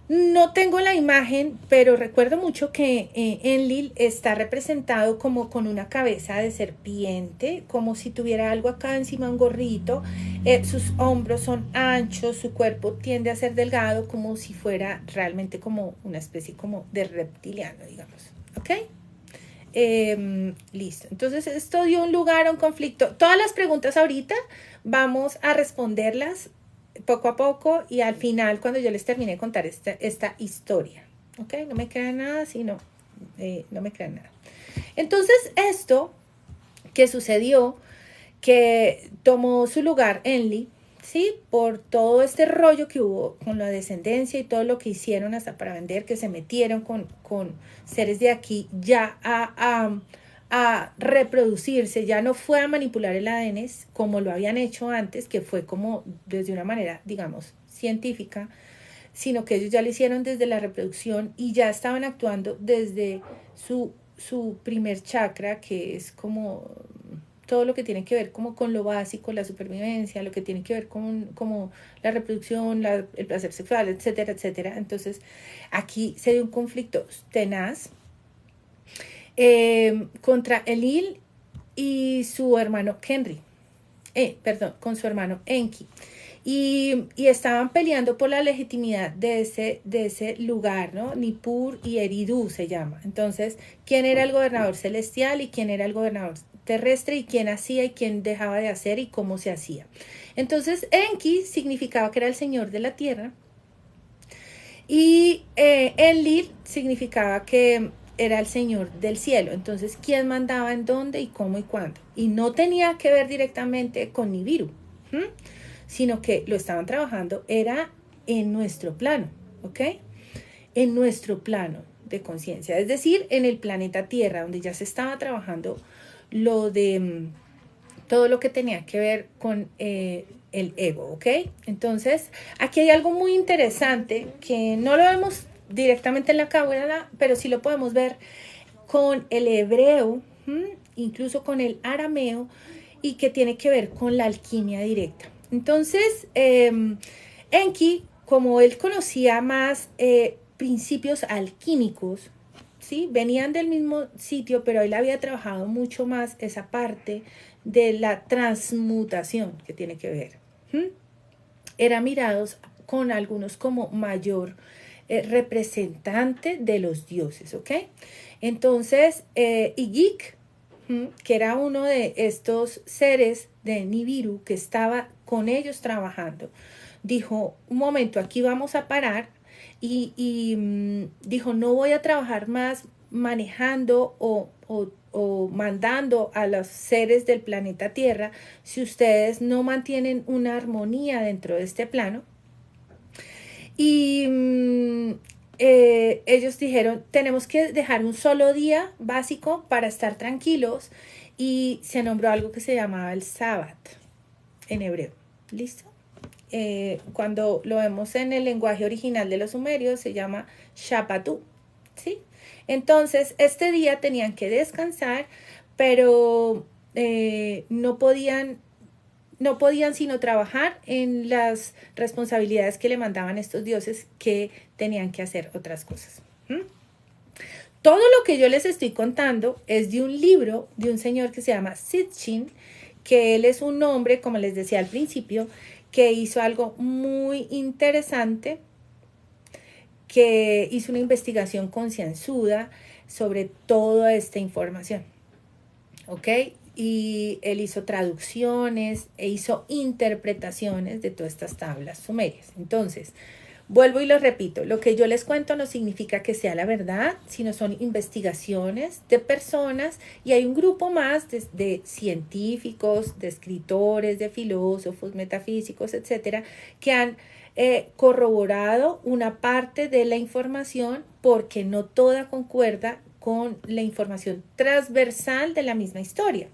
No tengo la imagen, pero recuerdo mucho que Enlil está representado como con una cabeza de serpiente, como si tuviera algo acá encima, un gorrito. Sus hombros son anchos, su cuerpo tiende a ser delgado, como si fuera realmente como una especie como de reptiliano, digamos. ¿Ok? Listo. Entonces esto dio un lugar a un conflicto. Todas las preguntas ahorita vamos a responderlas poco a poco, y al final, cuando yo les termine de contar esta historia, ¿ok? No me crean nada, sino no me crean nada. Entonces, esto que sucedió, que tomó su lugar Enlil, ¿sí? Por todo este rollo que hubo con la descendencia y todo lo que hicieron hasta para vender, que se metieron con seres de aquí ya a reproducirse, ya no fue a manipular el ADN como lo habían hecho antes, que fue como desde una manera, digamos, científica, sino que ellos ya lo hicieron desde la reproducción y ya estaban actuando desde su su primer chakra, que es como todo lo que tiene que ver como con lo básico, la supervivencia, lo que tiene que ver con como la reproducción, el placer sexual, etcétera, etcétera. Entonces, aquí se dio un conflicto tenaz contra Enlil y su hermano Henry. Con su hermano Enki. Y estaban peleando por la legitimidad de ese lugar, ¿no? Nippur y Eridu se llama. Entonces, ¿quién era el gobernador celestial y quién era el gobernador terrestre y quién hacía y quién dejaba de hacer y cómo se hacía? Entonces, Enki significaba que era el señor de la tierra y Enlil significaba que era el señor del cielo. Entonces, ¿quién mandaba en dónde y cómo y cuándo? Y no tenía que ver directamente con Nibiru, sino que lo estaban trabajando, era en nuestro plano, ¿ok? En nuestro plano de conciencia, es decir, en el planeta Tierra, donde ya se estaba trabajando lo de todo lo que tenía que ver con el ego, ¿ok? Entonces, aquí hay algo muy interesante que no lo vemos directamente en la cábala, pero sí lo podemos ver con el hebreo, incluso con el arameo, y que tiene que ver con la alquimia directa. Entonces, Enki, como él conocía más principios alquímicos, ¿sí? Venían del mismo sitio, pero él había trabajado mucho más esa parte de la transmutación que tiene que ver. Era mirados con algunos como mayor representante de los dioses, ¿ok? Entonces, Igik, que era uno de estos seres de Nibiru que estaba con ellos trabajando, dijo, un momento, aquí vamos a parar y dijo, no voy a trabajar más manejando o mandando a los seres del planeta Tierra si ustedes no mantienen una armonía dentro de este plano. Y ellos dijeron, tenemos que dejar un solo día básico para estar tranquilos, y se nombró algo que se llamaba el Sabbat en hebreo. ¿Listo? Cuando lo vemos en el lenguaje original de los sumerios se llama Shabbatu, ¿sí? Entonces, este día tenían que descansar, pero no podían sino trabajar en las responsabilidades que le mandaban estos dioses, que tenían que hacer otras cosas. Todo lo que yo les estoy contando es de un libro de un señor que se llama Sitchin, que él es un hombre, como les decía al principio, que hizo algo muy interesante, que hizo una investigación concienzuda sobre toda esta información. ¿Ok? Y él hizo traducciones e hizo interpretaciones de todas estas tablas sumerias. Entonces, vuelvo y lo repito, lo que yo les cuento no significa que sea la verdad, sino son investigaciones de personas, y hay un grupo más de científicos, de escritores, de filósofos, metafísicos, etcétera, que han corroborado una parte de la información, porque no toda concuerda con la información transversal de la misma historia.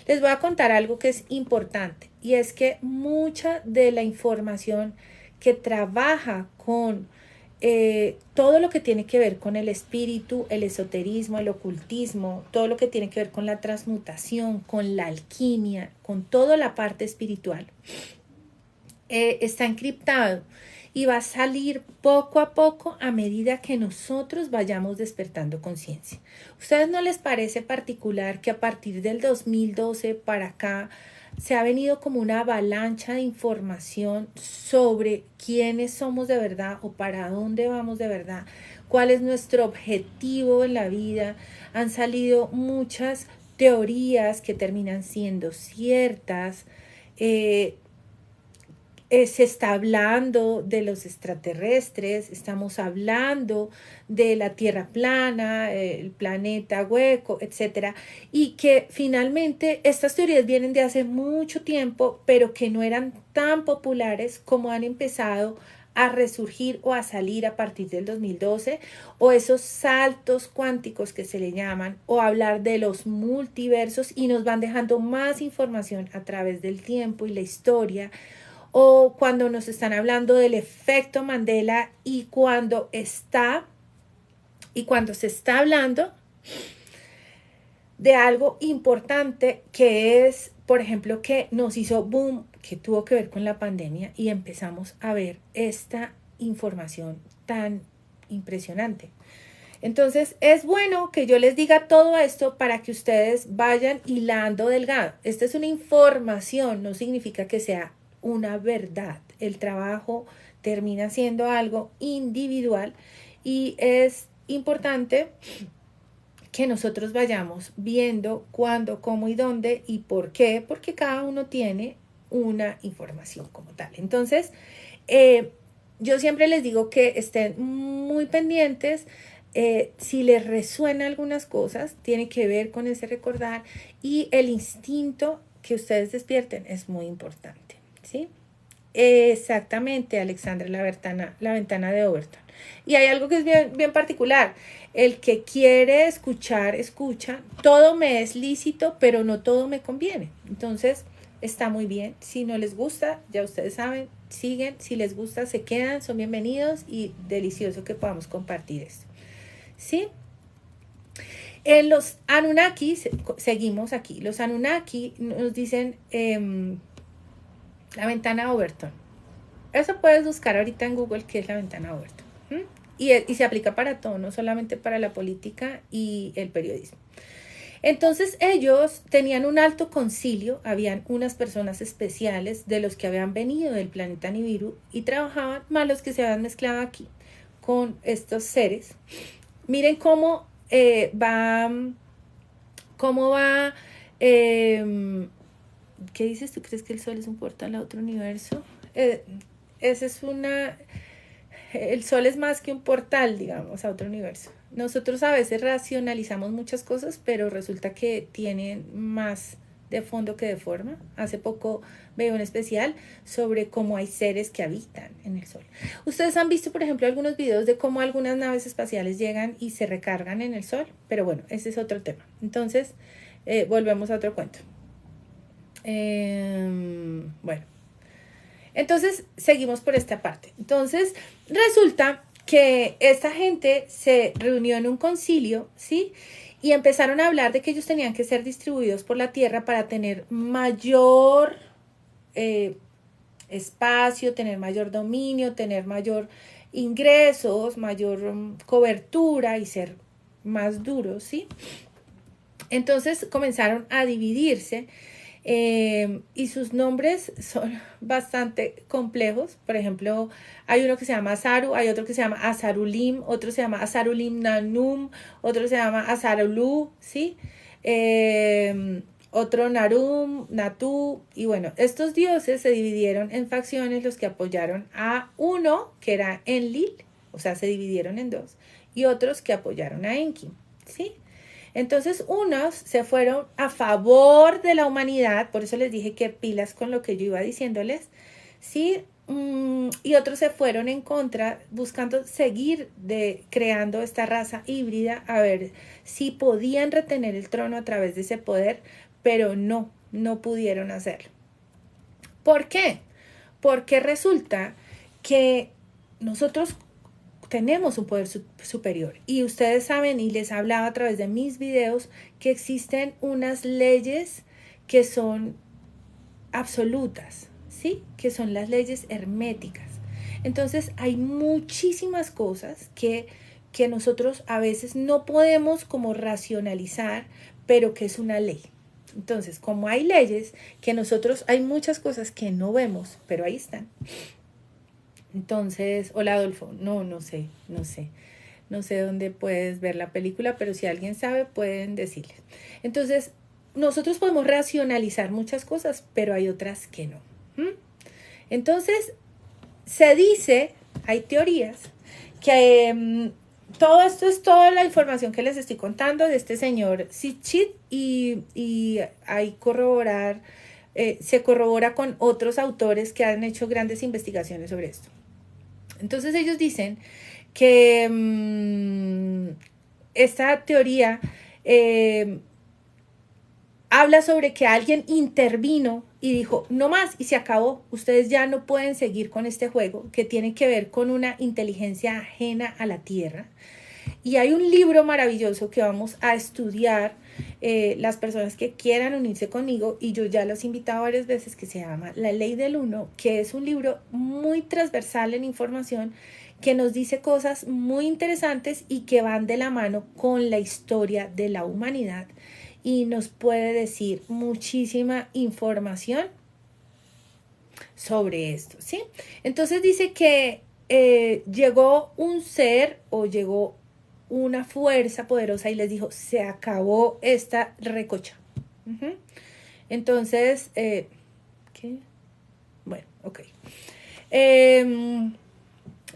Les voy a contar algo que es importante, y es que mucha de la información que trabaja con todo lo que tiene que ver con el espíritu, el esoterismo, el ocultismo, todo lo que tiene que ver con la transmutación, con la alquimia, con toda la parte espiritual, está encriptado y va a salir poco a poco a medida que nosotros vayamos despertando conciencia. ¿Ustedes no les parece particular que a partir del 2012 para acá se ha venido como una avalancha de información sobre quiénes somos de verdad o para dónde vamos de verdad? ¿Cuál es nuestro objetivo en la vida? Han salido muchas teorías que terminan siendo ciertas. Se está hablando de los extraterrestres, estamos hablando de la Tierra plana, el planeta hueco, etcétera, y que finalmente estas teorías vienen de hace mucho tiempo, pero que no eran tan populares como han empezado a resurgir o a salir a partir del 2012, o esos saltos cuánticos que se le llaman, o hablar de los multiversos, y nos van dejando más información a través del tiempo y la historia, o cuando nos están hablando del efecto Mandela, y cuando se está hablando de algo importante que es, por ejemplo, que nos hizo boom, que tuvo que ver con la pandemia y empezamos a ver esta información tan impresionante. Entonces es bueno que yo les diga todo esto para que ustedes vayan hilando delgado. Esta es una información, no significa que sea una verdad. El trabajo termina siendo algo individual y es importante que nosotros vayamos viendo cuándo, cómo y dónde y por qué, porque cada uno tiene una información como tal. Entonces, yo siempre les digo que estén muy pendientes. Si les resuena algunas cosas, tiene que ver con ese recordar y el instinto que ustedes despierten es muy importante, ¿sí? Exactamente, Alexandra, la ventana de Overton. Y hay algo que es bien, bien particular. El que quiere escuchar, escucha. Todo me es lícito, pero no todo me conviene. Entonces, está muy bien. Si no les gusta, ya ustedes saben, siguen. Si les gusta, se quedan, son bienvenidos y delicioso que podamos compartir esto. ¿Sí? En los Anunnaki, seguimos aquí. Los Anunnaki nos dicen la ventana Overton. Eso puedes buscar ahorita en Google qué es la ventana Overton. Y se aplica para todo, no solamente para la política y el periodismo. Entonces ellos tenían un alto concilio, habían unas personas especiales de los que habían venido del planeta Nibiru y trabajaban más los que se habían mezclado aquí con estos seres. Miren cómo va, ¿qué dices? ¿Tú crees que el Sol es un portal a otro universo? Esa es el Sol es más que un portal, digamos, a otro universo. Nosotros a veces racionalizamos muchas cosas, pero resulta que tienen más de fondo que de forma. Hace poco veo un especial sobre cómo hay seres que habitan en el Sol. Ustedes han visto, por ejemplo, algunos videos de cómo algunas naves espaciales llegan y se recargan en el Sol, pero bueno, ese es otro tema. Entonces, volvemos a otro cuento. Bueno. Entonces, seguimos por esta parte. Entonces, resulta que esta gente se reunió en un concilio, ¿sí? Y empezaron a hablar de que ellos tenían que ser distribuidos por la Tierra para tener mayor espacio, tener mayor dominio, tener mayor ingresos, mayor cobertura y ser más duros, ¿sí? Entonces comenzaron a dividirse. Y sus nombres son bastante complejos. Por ejemplo, hay uno que se llama Azaru, hay otro que se llama Azarulim, otro se llama Azarulim Nanum, otro se llama Azarulu, ¿sí? Otro Narum, Natu, y bueno, estos dioses se dividieron en facciones, los que apoyaron a uno, que era Enlil, o sea, se dividieron en dos, y otros que apoyaron a Enki, ¿sí? Entonces unos se fueron a favor de la humanidad, por eso les dije que pilas con lo que yo iba diciéndoles, ¿sí? Y otros se fueron en contra, buscando seguir creando esta raza híbrida, a ver si podían retener el trono a través de ese poder, pero no pudieron hacerlo. ¿Por qué? Porque resulta que nosotros tenemos un poder superior y ustedes saben, y les hablaba a través de mis videos, que existen unas leyes que son absolutas, ¿sí? Que son las leyes herméticas. Entonces hay muchísimas cosas que nosotros a veces no podemos como racionalizar, pero que es una ley. Entonces, como hay leyes que nosotros, hay muchas cosas que no vemos, pero ahí están. Entonces, hola Adolfo, no sé dónde puedes ver la película, pero si alguien sabe, pueden decirles. Entonces, nosotros podemos racionalizar muchas cosas, pero hay otras que no. Entonces, se dice, hay teorías, que todo esto es toda la información que les estoy contando de este señor Sitchin y hay se corrobora con otros autores que han hecho grandes investigaciones sobre esto. Entonces ellos dicen que esta teoría habla sobre que alguien intervino y dijo, no más, y se acabó, ustedes ya no pueden seguir con este juego que tiene que ver con una inteligencia ajena a la Tierra. Y hay un libro maravilloso que vamos a estudiar las personas que quieran unirse conmigo, y yo ya los he invitado varias veces, que se llama La Ley del Uno, que es un libro muy transversal en información, que nos dice cosas muy interesantes y que van de la mano con la historia de la humanidad y nos puede decir muchísima información sobre esto, ¿sí? Entonces dice que llegó un ser o llegó una fuerza poderosa y les dijo, se acabó esta recocha. Entonces, ¿qué? Bueno, ok.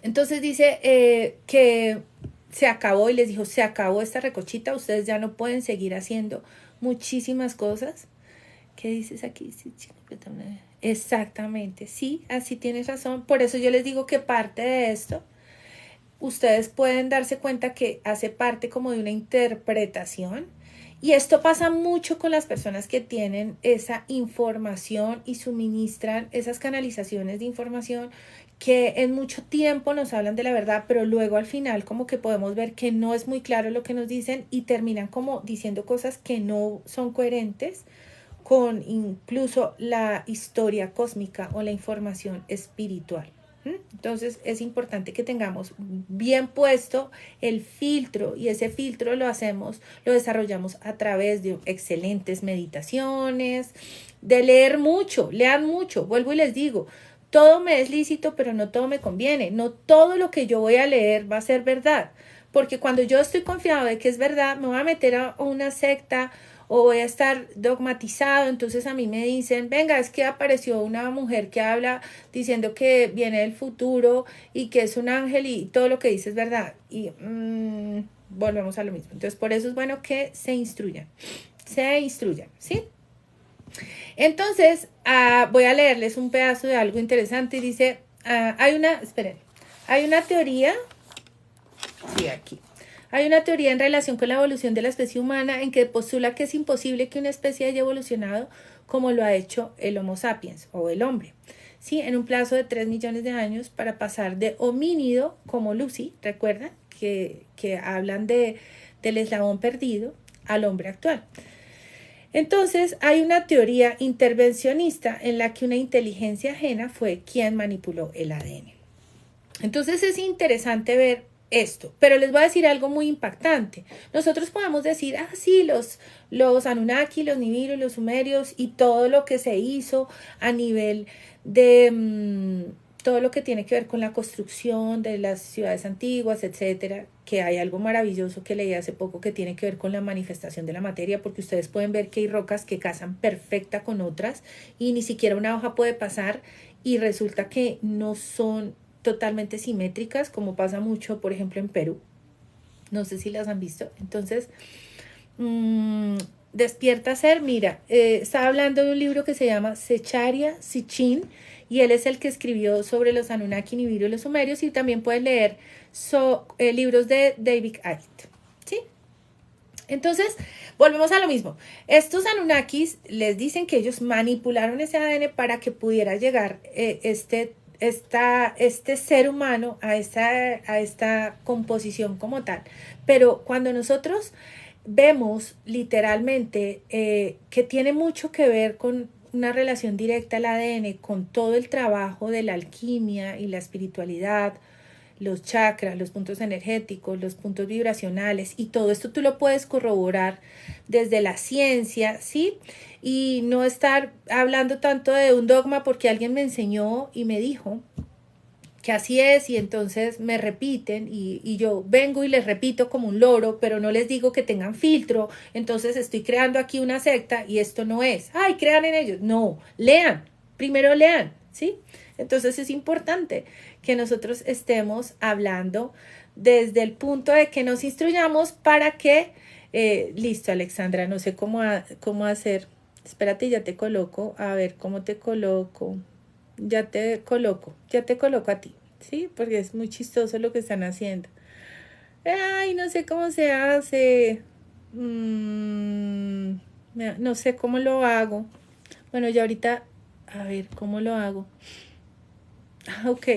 Entonces dice que se acabó y les dijo, se acabó esta recochita, ustedes ya no pueden seguir haciendo muchísimas cosas. ¿Qué dices aquí? Sí, exactamente, sí, así tienes razón. Por eso yo les digo que parte de esto, ustedes pueden darse cuenta que hace parte como de una interpretación. Y esto pasa mucho con las personas que tienen esa información y suministran esas canalizaciones de información que en mucho tiempo nos hablan de la verdad, pero luego al final como que podemos ver que no es muy claro lo que nos dicen y terminan como diciendo cosas que no son coherentes con incluso la historia cósmica o la información espiritual. Entonces es importante que tengamos bien puesto el filtro, y ese filtro lo desarrollamos a través de excelentes meditaciones, de leer mucho, lean mucho. Vuelvo y les digo, todo me es lícito, pero no todo me conviene. No todo lo que yo voy a leer va a ser verdad, porque cuando yo estoy confiado de que es verdad, me voy a meter a una secta o voy a estar dogmatizado. Entonces a mí me dicen, venga, es que apareció una mujer que habla diciendo que viene del futuro y que es un ángel y todo lo que dice es verdad. Y volvemos a lo mismo. Entonces por eso es bueno que se instruyan, ¿sí? Entonces voy a leerles un pedazo de algo interesante y dice, hay una teoría, sí, aquí. Hay una teoría en relación con la evolución de la especie humana en que postula que es imposible que una especie haya evolucionado como lo ha hecho el Homo sapiens o el hombre, ¿sí? En un plazo de 3 millones de años para pasar de homínido como Lucy, recuerdan que hablan del eslabón perdido, al hombre actual. Entonces hay una teoría intervencionista en la que una inteligencia ajena fue quien manipuló el ADN. Entonces es interesante ver esto, pero les voy a decir algo muy impactante. Nosotros podemos decir, sí, los Anunnaki, los Nibiru, los Sumerios y todo lo que se hizo a nivel de todo lo que tiene que ver con la construcción de las ciudades antiguas, etcétera, que hay algo maravilloso que leí hace poco que tiene que ver con la manifestación de la materia, porque ustedes pueden ver que hay rocas que casan perfecta con otras y ni siquiera una hoja puede pasar y resulta que no son totalmente simétricas, como pasa mucho, por ejemplo, en Perú. No sé si las han visto. Entonces, Despierta Ser, mira, estaba hablando de un libro que se llama Secharia Sitchin, y él es el que escribió sobre los Anunnaki, Nibiru y los Sumerios, y también puedes leer libros de David Icke, ¿sí? Entonces, volvemos a lo mismo. Estos Anunnakis les dicen que ellos manipularon ese ADN para que pudiera llegar este ser humano a esta composición como tal. Pero cuando nosotros vemos literalmente que tiene mucho que ver con una relación directa al ADN, con todo el trabajo de la alquimia y la espiritualidad, los chakras, los puntos energéticos, los puntos vibracionales, y todo esto tú lo puedes corroborar desde la ciencia, ¿sí? Y no estar hablando tanto de un dogma porque alguien me enseñó y me dijo que así es, y entonces me repiten y yo vengo y les repito como un loro, pero no les digo que tengan filtro. Entonces estoy creando aquí una secta y esto no es, ay, crean en ellos. No, lean, primero lean, ¿sí? Entonces es importante que nosotros estemos hablando desde el punto de que nos instruyamos para que, listo, Alexandra, no sé cómo hacer. Espérate, ya te coloco, a ver cómo te coloco. Ya te coloco a ti, ¿sí? Porque es muy chistoso lo que están haciendo. Ay, no sé cómo se hace. No sé cómo lo hago. Bueno, ya ahorita, a ver, ¿cómo lo hago? Ok.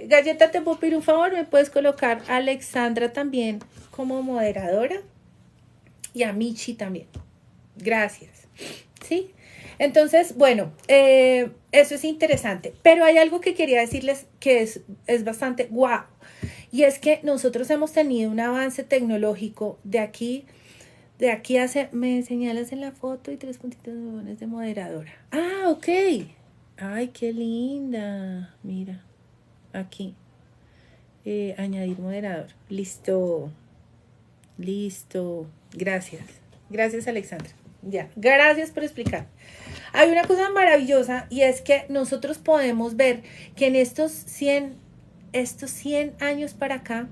Galleta, te puedo pedir un favor, ¿me puedes colocar a Alexandra también como moderadora? y a Michi también. Gracias. ¿Sí? Entonces, bueno, eso es interesante. Pero hay algo que quería decirles que es bastante guau. Y es que nosotros hemos tenido un avance tecnológico de aquí hace, me señalas en la foto y 3 puntitos de moderadora. Ah, ok. Ay, qué linda. Mira, aquí. Añadir moderador. Listo. Listo. Gracias. Gracias, Alexandra. Ya, gracias por explicar. Hay una cosa maravillosa y es que nosotros podemos ver que en estos 100 años para acá,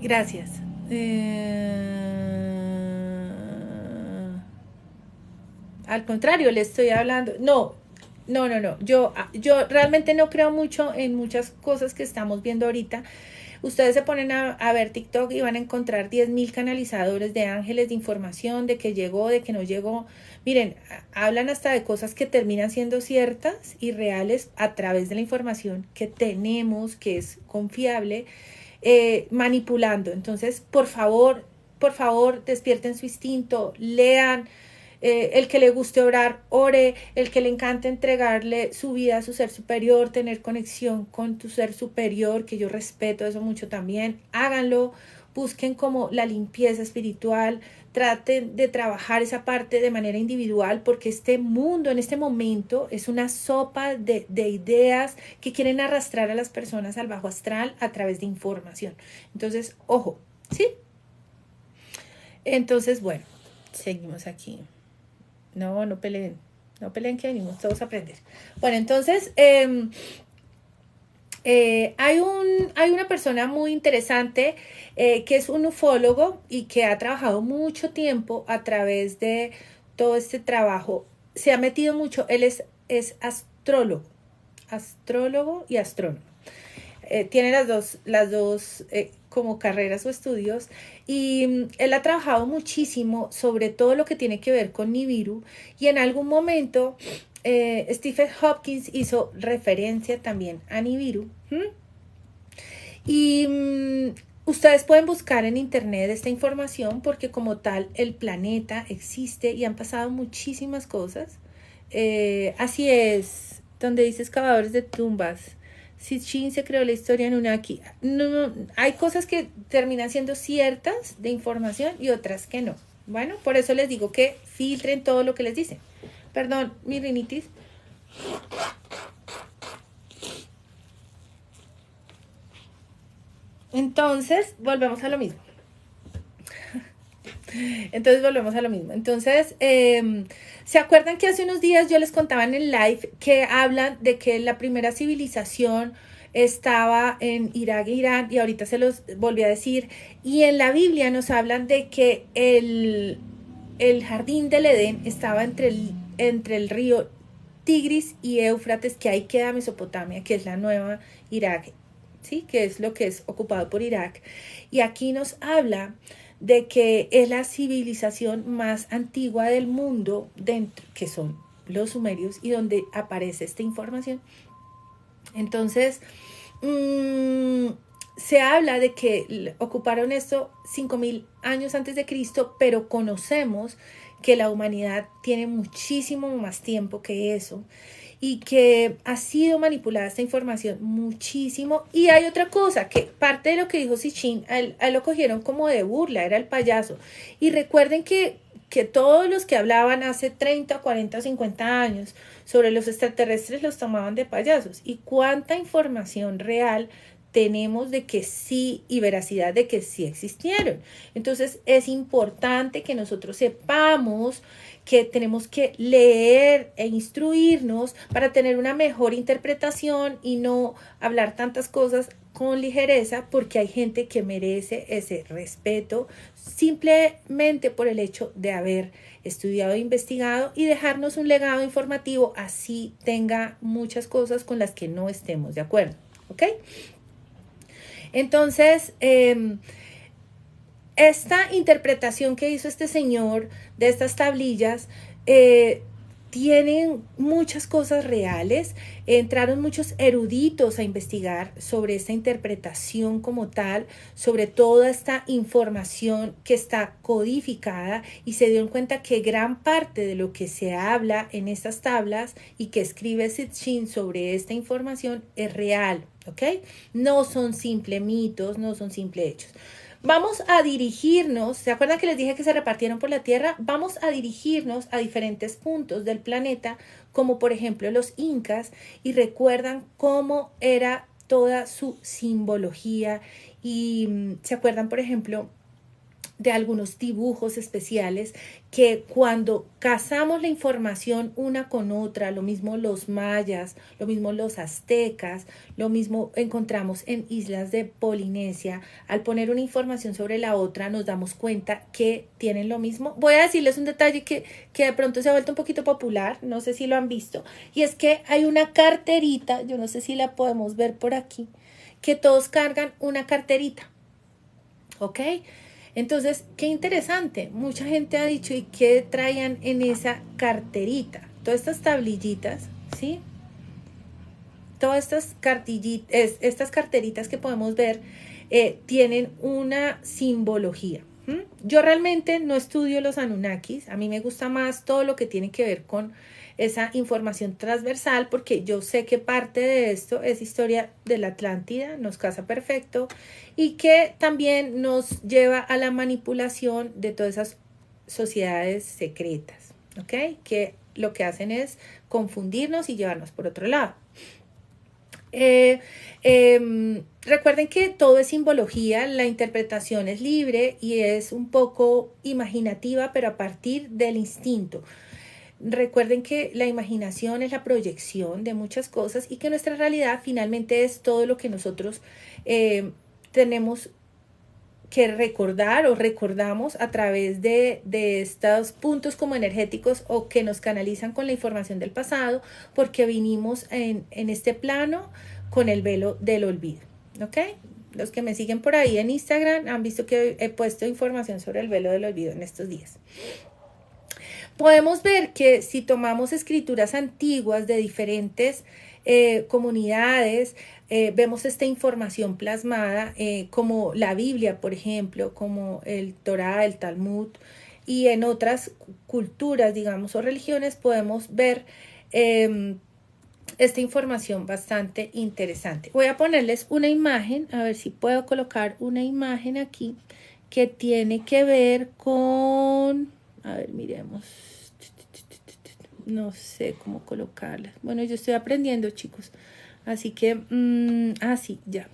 gracias. Al contrario, le estoy hablando. No. Yo realmente no creo mucho en muchas cosas que estamos viendo ahorita. Ustedes se ponen a ver TikTok y van a encontrar 10.000 canalizadores de ángeles de información, de que llegó, de que no llegó. Miren, hablan hasta de cosas que terminan siendo ciertas y reales a través de la información que tenemos, que es confiable, manipulando. Entonces, por favor, despierten su instinto, lean. El que le guste orar, ore. El que le encante entregarle su vida a su ser superior, tener conexión con tu ser superior, que yo respeto eso mucho también, háganlo. Busquen como la limpieza espiritual, traten de trabajar esa parte de manera individual, porque este mundo en este momento es una sopa de ideas que quieren arrastrar a las personas al bajo astral a través de información. Entonces, ojo, ¿sí? Entonces, bueno, seguimos aquí. No peleen que venimos todos a aprender. Bueno, entonces hay una persona muy interesante que es un ufólogo y que ha trabajado mucho tiempo a través de todo este trabajo. Se ha metido mucho, él es astrólogo y astrónomo. Tiene las dos como carreras o estudios y él ha trabajado muchísimo sobre todo lo que tiene que ver con Nibiru y en algún momento Stephen Hopkins hizo referencia también a Nibiru. Y ustedes pueden buscar en internet esta información porque como tal el planeta existe y han pasado muchísimas cosas. Así es, donde dice excavadores de tumbas. Sitchin se creó la historia en Anunnaki. No, hay cosas que terminan siendo ciertas de información y otras que no. Bueno, por eso les digo que filtren todo lo que les dicen. Perdón, mi rinitis. Entonces, volvemos a lo mismo. Entonces, ¿se acuerdan que hace unos días yo les contaba en el live que hablan de que la primera civilización estaba en Irak e Irán? Y ahorita se los volví a decir. Y en la Biblia nos hablan de que el jardín del Edén estaba entre el río Tigris y Éufrates, que ahí queda Mesopotamia, que es la nueva Irak, ¿sí? Que es lo que es ocupado por Irak. Y aquí nos habla de que es la civilización más antigua del mundo, que son los sumerios, y donde aparece esta información. Entonces, se habla de que ocuparon esto 5.000 años antes de Cristo, pero conocemos que la humanidad tiene muchísimo más tiempo que eso y que ha sido manipulada esta información muchísimo. Y hay otra cosa, que parte de lo que dijo Sitchin, a él lo cogieron como de burla, era el payaso. Y recuerden que todos los que hablaban hace 30, 40, 50 años sobre los extraterrestres los tomaban de payasos. ¿Y cuánta información real tenemos de que sí y veracidad de que sí existieron? Entonces es importante que nosotros sepamos que tenemos que leer e instruirnos para tener una mejor interpretación y no hablar tantas cosas con ligereza, porque hay gente que merece ese respeto simplemente por el hecho de haber estudiado e investigado y dejarnos un legado informativo, así tenga muchas cosas con las que no estemos de acuerdo, ¿ok? Entonces, esta interpretación que hizo este señor de estas tablillas tienen muchas cosas reales. Entraron muchos eruditos a investigar sobre esta interpretación como tal, sobre toda esta información que está codificada, y se dieron cuenta que gran parte de lo que se habla en estas tablas y que escribe Sitchin sobre esta información es real, ¿ok? No son simples mitos, no son simples hechos. Vamos a dirigirnos, ¿se acuerdan que les dije que se repartieron por la Tierra? Vamos a dirigirnos a diferentes puntos del planeta, como por ejemplo los incas, y recuerdan cómo era toda su simbología, y se acuerdan, por ejemplo, de algunos dibujos especiales que cuando casamos la información una con otra, lo mismo los mayas, lo mismo los aztecas, lo mismo encontramos en islas de Polinesia, al poner una información sobre la otra nos damos cuenta que tienen lo mismo. Voy a decirles un detalle que de pronto se ha vuelto un poquito popular, no sé si lo han visto, y es que hay una carterita, yo no sé si la podemos ver por aquí, que todos cargan una carterita, ¿ok? Entonces, qué interesante. Mucha gente ha dicho, ¿y qué traían en esa carterita? Todas estas tablillitas, ¿sí? Todas estas carteritas que podemos ver tienen una simbología. Yo realmente no estudio los Anunnakis. A mí me gusta más todo lo que tiene que ver con esa información transversal, porque yo sé que parte de esto es historia de la Atlántida, nos casa perfecto, y que también nos lleva a la manipulación de todas esas sociedades secretas, ¿ok? Que lo que hacen es confundirnos y llevarnos por otro lado. Recuerden que todo es simbología, la interpretación es libre y es un poco imaginativa, pero a partir del instinto. Recuerden que la imaginación es la proyección de muchas cosas y que nuestra realidad finalmente es todo lo que nosotros tenemos que recordar o recordamos a través de estos puntos como energéticos o que nos canalizan con la información del pasado, porque vinimos en este plano con el velo del olvido, ¿ok? Los que me siguen por ahí en Instagram han visto que he puesto información sobre el velo del olvido en estos días. Podemos ver que si tomamos escrituras antiguas de diferentes comunidades, vemos esta información plasmada como la Biblia, por ejemplo, como el Torá, el Talmud, y en otras culturas, digamos, o religiones podemos ver esta información bastante interesante. Voy a ponerles una imagen, a ver si puedo colocar una imagen aquí que tiene que ver con, a ver, miremos, no sé cómo colocarla. Bueno, yo estoy aprendiendo, chicos, así que, sí, ya.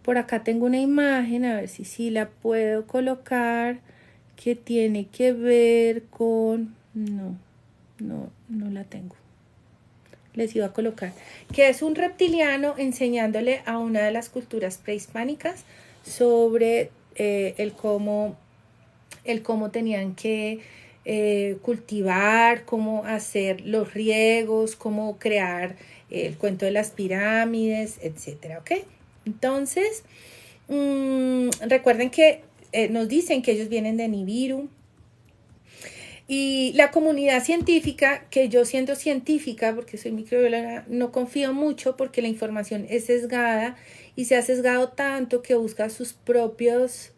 Por acá tengo una imagen, a ver si la puedo colocar, que tiene que ver con, no la tengo. Les iba a colocar, que es un reptiliano enseñándole a una de las culturas prehispánicas sobre el cómo tenían que cultivar, cómo hacer los riegos, cómo crear el cuento de las pirámides, etcétera, ¿ok? Entonces, recuerden que nos dicen que ellos vienen de Nibiru. Y la comunidad científica, que yo siendo científica, porque soy microbióloga, no confío mucho porque la información es sesgada y se ha sesgado tanto que busca sus propios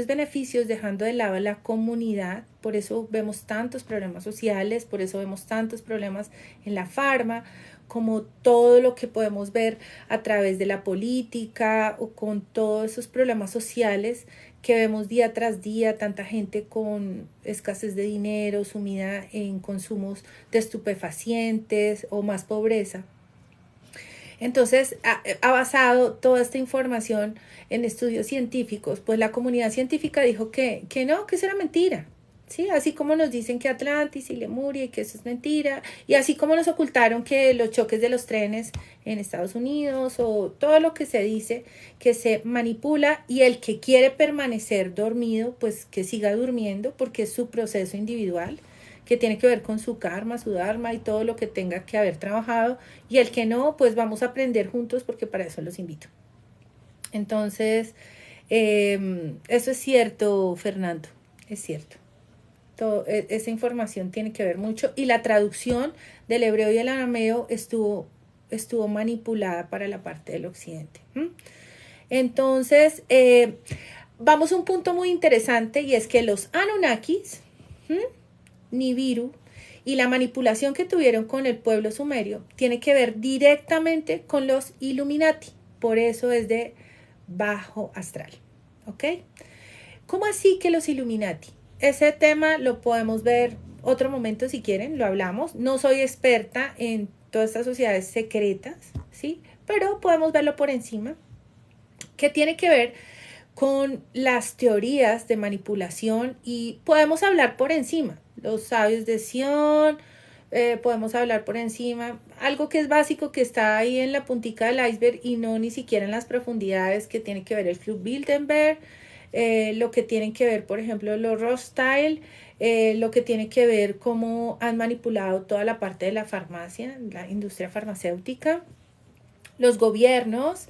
beneficios, dejando de lado a la comunidad. Por eso vemos tantos problemas sociales, por eso vemos tantos problemas en la farma, como todo lo que podemos ver a través de la política o con todos esos problemas sociales que vemos día tras día, tanta gente con escasez de dinero, sumida en consumos de estupefacientes o más pobreza. Entonces, ha basado toda esta información en estudios científicos, pues la comunidad científica dijo que no, que eso era mentira. ¿Sí? Así como nos dicen que Atlantis y Lemuria y que eso es mentira, y así como nos ocultaron que los choques de los trenes en Estados Unidos o todo lo que se dice que se manipula, y el que quiere permanecer dormido, pues que siga durmiendo porque es su proceso individual, que tiene que ver con su karma, su dharma y todo lo que tenga que haber trabajado, y el que no, pues vamos a aprender juntos porque para eso los invito. Entonces, eso es cierto, Fernando, es cierto. Esa información tiene que ver mucho. Y la traducción del hebreo y el arameo estuvo manipulada para la parte del occidente. Entonces, vamos a un punto muy interesante, y es que los Anunnakis, Nibiru, y la manipulación que tuvieron con el pueblo sumerio tiene que ver directamente con los Illuminati. Por eso es de bajo astral. ¿Ok? ¿Cómo así que los Illuminati? Ese tema lo podemos ver otro momento si quieren, lo hablamos. No soy experta en todas estas sociedades secretas, ¿sí? Pero podemos verlo por encima, que tiene que ver con las teorías de manipulación, y podemos hablar por encima. Los sabios de Sion, podemos hablar por encima. Algo que es básico, que está ahí en la puntica del iceberg y no ni siquiera en las profundidades, que tiene que ver el Club Bilderberg, lo que tienen que ver, por ejemplo, los Rothschild, lo que tiene que ver cómo han manipulado toda la parte de la farmacia, la industria farmacéutica, los gobiernos,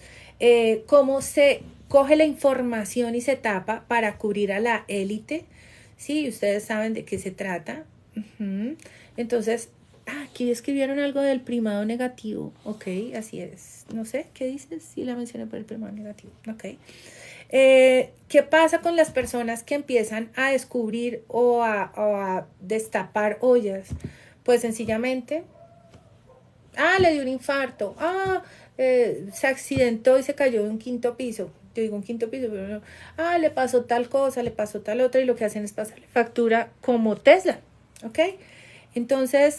cómo se coge la información y se tapa para cubrir a la élite. Sí, ustedes saben de qué se trata. Entonces, aquí escribieron algo del primado negativo. Ok, así es. No sé, ¿qué dices? Sí, la mencioné por el primado negativo. Ok. ¿Qué pasa con las personas que empiezan a descubrir o a destapar ollas? Pues sencillamente, le dio un infarto, se accidentó y se cayó de un quinto piso. Yo digo un quinto piso, pero no. Le pasó tal cosa, le pasó tal otra, y lo que hacen es pasarle factura como Tesla, ¿ok? Entonces,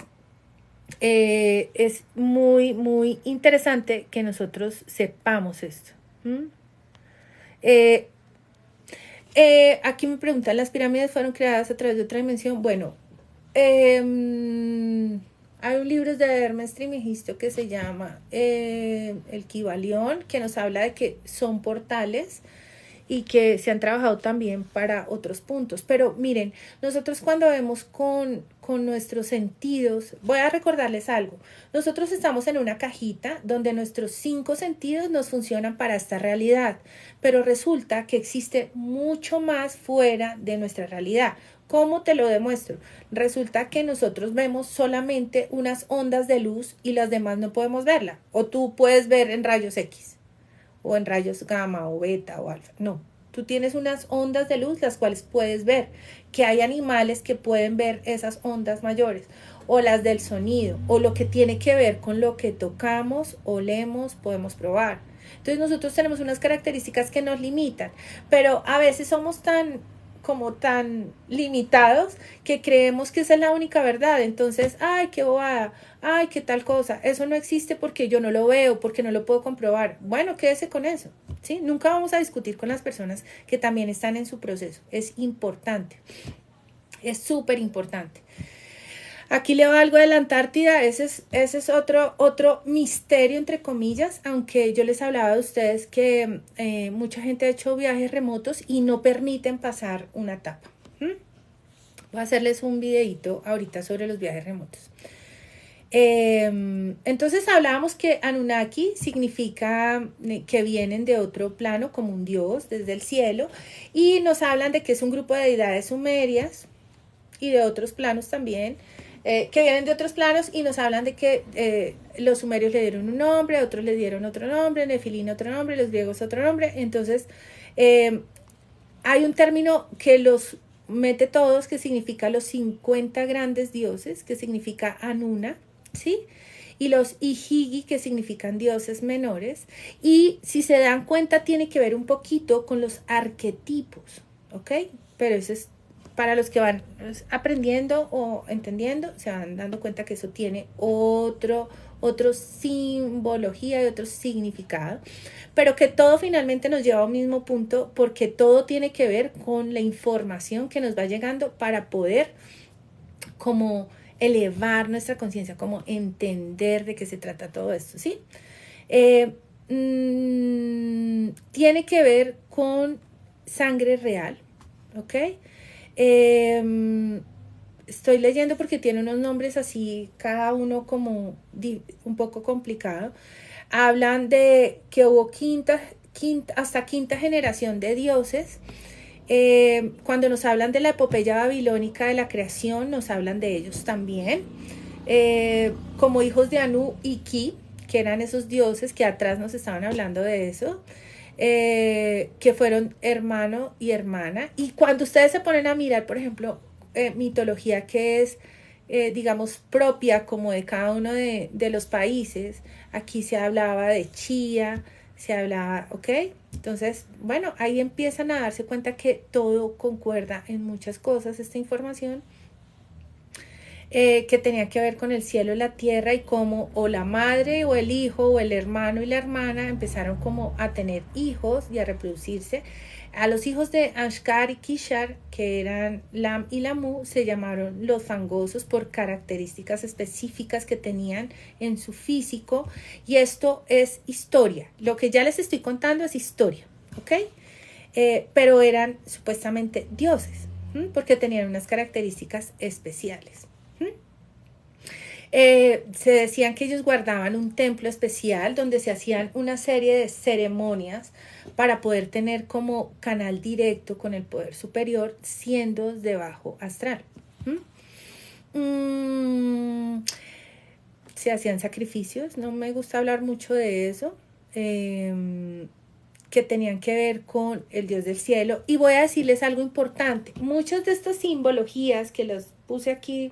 es muy, muy interesante que nosotros sepamos esto. Aquí me preguntan, ¿las pirámides fueron creadas a través de otra dimensión? Bueno, hay un libro de Hermes Trismegisto que se llama El Kybalión, que nos habla de que son portales y que se han trabajado también para otros puntos. Pero miren, nosotros cuando vemos con nuestros sentidos, voy a recordarles algo. Nosotros estamos en una cajita donde nuestros 5 sentidos nos funcionan para esta realidad, pero resulta que existe mucho más fuera de nuestra realidad. ¿Cómo te lo demuestro? Resulta que nosotros vemos solamente unas ondas de luz y las demás no podemos verla. O tú puedes ver en rayos X, o en rayos gamma o beta o alfa. No, tú tienes unas ondas de luz las cuales puedes ver, que hay animales que pueden ver esas ondas mayores, o las del sonido, o lo que tiene que ver con lo que tocamos, olemos, podemos probar. Entonces nosotros tenemos unas características que nos limitan, pero a veces somos tan limitados que creemos que esa es la única verdad. Entonces, qué bobada, qué tal cosa, eso no existe porque yo no lo veo, porque no lo puedo comprobar. Bueno, quédese con eso, ¿sí? Nunca vamos a discutir con las personas que también están en su proceso. Es importante, es súper importante. Aquí leo algo de la Antártida. Ese es otro misterio, entre comillas, aunque yo les hablaba de ustedes que mucha gente ha hecho viajes remotos y no permiten pasar una etapa. Voy a hacerles un videito ahorita sobre los viajes remotos. Entonces hablábamos que Anunnaki significa que vienen de otro plano, como un dios desde el cielo, y nos hablan de que es un grupo de deidades sumerias y de otros planos también, que vienen de otros planos, y nos hablan de que los sumerios le dieron un nombre, otros le dieron otro nombre, Nefilín otro nombre, los griegos otro nombre. Entonces hay un término que los mete todos, que significa los 50 grandes dioses, que significa Anuna, ¿sí? Y los Ihigi, que significan dioses menores, y si se dan cuenta tiene que ver un poquito con los arquetipos, ¿ok? Pero eso es para los que van aprendiendo o entendiendo, se van dando cuenta que eso tiene otro simbología y otro significado, pero que todo finalmente nos lleva a un mismo punto, porque todo tiene que ver con la información que nos va llegando para poder como elevar nuestra conciencia, como entender de qué se trata todo esto, ¿sí? Tiene que ver con sangre real, ¿ok? Estoy leyendo porque tiene unos nombres así, cada uno como un poco complicado. Hablan de que hubo hasta quinta generación de dioses, Cuando nos hablan de la epopeya babilónica de la creación, nos hablan de ellos también, como hijos de Anu y Ki, que eran esos dioses que atrás nos estaban hablando de eso, que fueron hermano y hermana. Y cuando ustedes se ponen a mirar, por ejemplo, mitología que es, digamos, propia como de cada uno de los países, aquí se hablaba de Chía, se hablaba, ¿ok? Entonces, bueno, ahí empiezan a darse cuenta que todo concuerda en muchas cosas, esta información, que tenía que ver con el cielo y la tierra y cómo o la madre o el hijo o el hermano y la hermana empezaron como a tener hijos y a reproducirse. A los hijos de Anshkar y Kishar, que eran Lam y Lamu, se llamaron los fangosos por características específicas que tenían en su físico. Y esto es historia. Lo que ya les estoy contando es historia, ¿ok? Pero eran supuestamente dioses, porque tenían unas características especiales. Se decían que ellos guardaban un templo especial donde se hacían una serie de ceremonias para poder tener como canal directo con el poder superior, siendo de bajo astral. Se hacían sacrificios, no me gusta hablar mucho de eso, que tenían que ver con el Dios del cielo. Y voy a decirles algo importante, muchas de estas simbologías que los puse aquí,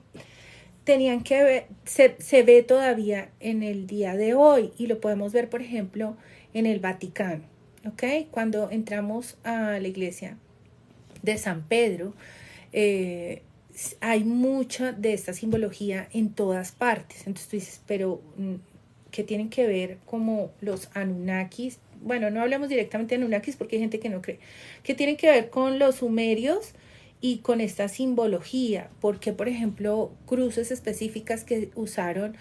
tenían que ver, se ve todavía en el día de hoy y lo podemos ver, por ejemplo, en el Vaticano, ¿ok? Cuando entramos a la iglesia de San Pedro, hay mucha de esta simbología en todas partes. Entonces tú dices, pero ¿qué tienen que ver como los Anunnakis? Bueno, no hablamos directamente de Anunnakis porque hay gente que no cree. ¿Qué tienen que ver con los sumerios y con esta simbología? Porque, por ejemplo, cruces específicas que usaron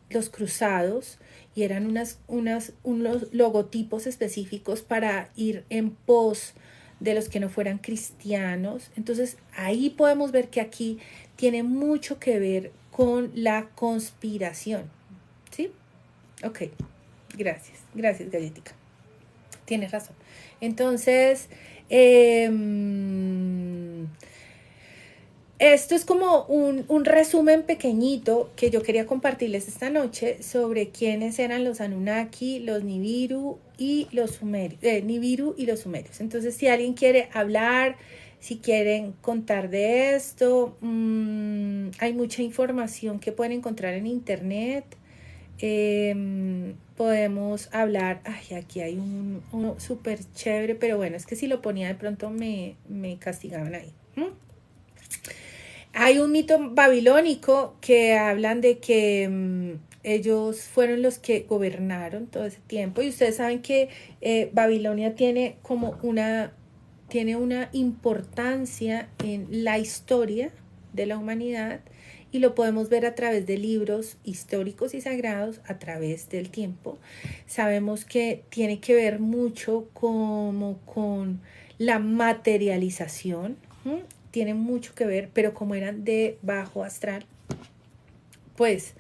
los cruzados y eran unos logotipos específicos para ir en pos de los que no fueran cristianos. Entonces ahí podemos ver que aquí tiene mucho que ver con la conspiración, ¿sí? Ok, gracias Galletica, tienes razón. Entonces, esto es como un resumen pequeñito que yo quería compartirles esta noche sobre quiénes eran los Anunnaki, los Nibiru y los sumerios. Nibiru y los sumerios. Entonces, si alguien quiere hablar, si quieren contar de esto, hay mucha información que pueden encontrar en internet. Podemos hablar. Ay, aquí hay uno súper chévere, pero bueno, es que si lo ponía de pronto me castigaban ahí. Hay un mito babilónico que hablan de que ellos fueron los que gobernaron todo ese tiempo, y ustedes saben que Babilonia tiene como tiene una importancia en la historia de la humanidad, y lo podemos ver a través de libros históricos y sagrados a través del tiempo. Sabemos que tiene que ver mucho como con la materialización, tiene mucho que ver, pero como eran de bajo astral, pues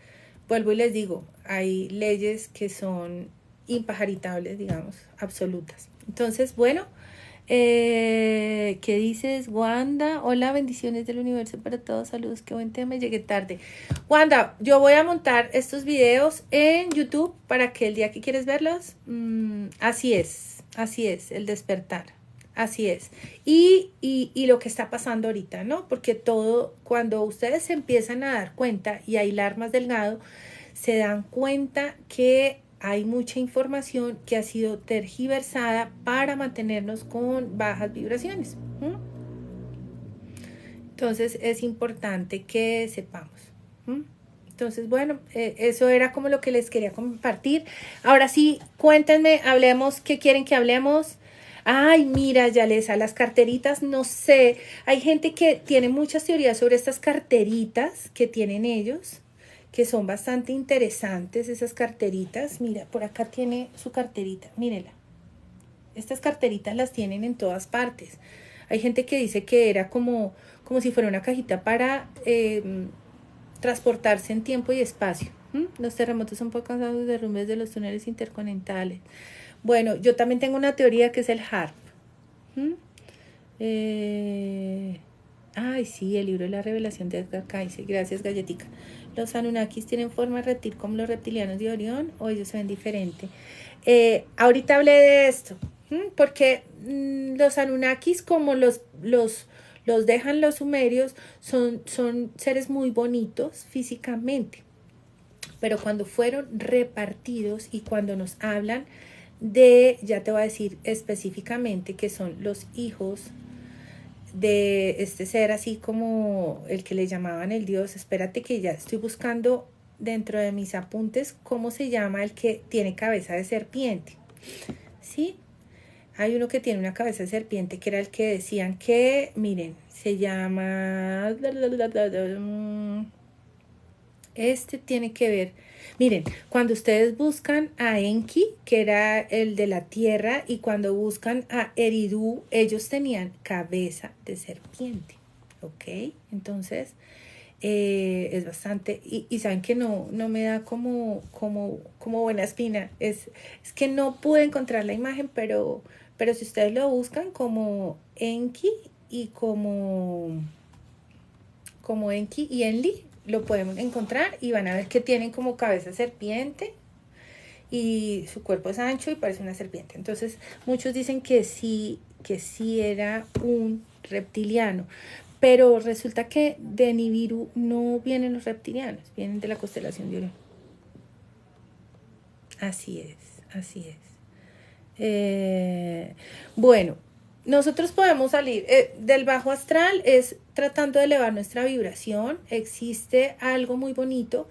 vuelvo y les digo, hay leyes que son impajaritables, digamos, absolutas. Entonces, bueno, ¿qué dices, Wanda? Hola, bendiciones del universo para todos, saludos, qué buen tema, llegué tarde. Wanda, yo voy a montar estos videos en YouTube para que el día que quieres verlos, así es, el despertar. Así es. Y lo que está pasando ahorita, ¿no? Porque todo, cuando ustedes se empiezan a dar cuenta y a hilar más delgado, se dan cuenta que hay mucha información que ha sido tergiversada para mantenernos con bajas vibraciones. Entonces es importante que sepamos. Entonces, bueno, eso era como lo que les quería compartir. Ahora sí, cuéntenme, hablemos, ¿qué quieren que hablemos? Ay, mira, Yalesa, las carteritas, no sé. Hay gente que tiene muchas teorías sobre estas carteritas que tienen ellos, que son bastante interesantes esas carteritas. Mira, por acá tiene su carterita, mírela. Estas carteritas las tienen en todas partes. Hay gente que dice que era como si fuera una cajita para transportarse en tiempo y espacio. Los terremotos son poco causados de derrumbes de los túneles intercontinentales. Bueno, yo también tengo una teoría que es el HARP. Ay, sí, el libro de la revelación de Edgar Cayce. Gracias, Galletica. ¿Los Anunnakis tienen forma de reptil como los reptilianos de Orión o ellos se ven diferente? Ahorita hablé de esto, porque los Anunnakis, como los dejan los sumerios, son seres muy bonitos físicamente, pero cuando fueron repartidos y cuando nos hablan ya te voy a decir específicamente que son los hijos de este ser así como el que le llamaban el dios. Espérate que ya estoy buscando dentro de mis apuntes cómo se llama el que tiene cabeza de serpiente. ¿Sí? Hay uno que tiene una cabeza de serpiente que era el que decían que, miren, se llama... Este tiene que ver, miren, cuando ustedes buscan a Enki, que era el de la tierra, y cuando buscan a Eridu, ellos tenían cabeza de serpiente, ¿ok? Entonces, es bastante, y saben que no me da como buena espina, es que no pude encontrar la imagen, pero si ustedes lo buscan como Enki y como Enki y Enli, lo podemos encontrar y van a ver que tienen como cabeza serpiente y su cuerpo es ancho y parece una serpiente. Entonces, muchos dicen que sí era un reptiliano, pero resulta que de Nibiru no vienen los reptilianos, vienen de la constelación de Orión. Así es. Bueno, nosotros podemos salir del bajo astral, es tratando de elevar nuestra vibración. Existe algo muy bonito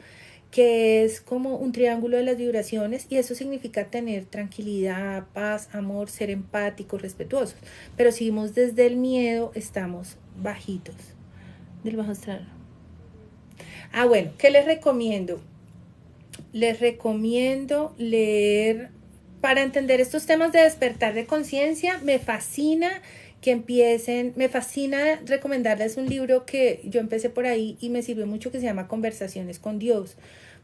que es como un triángulo de las vibraciones y eso significa tener tranquilidad, paz, amor, ser empáticos, respetuosos. Pero si vimos desde el miedo, estamos bajitos del bajo astral. Bueno, ¿qué les recomiendo? Les recomiendo leer. Para entender estos temas de despertar de conciencia, me fascina recomendarles un libro que yo empecé por ahí y me sirvió mucho, que se llama Conversaciones con Dios,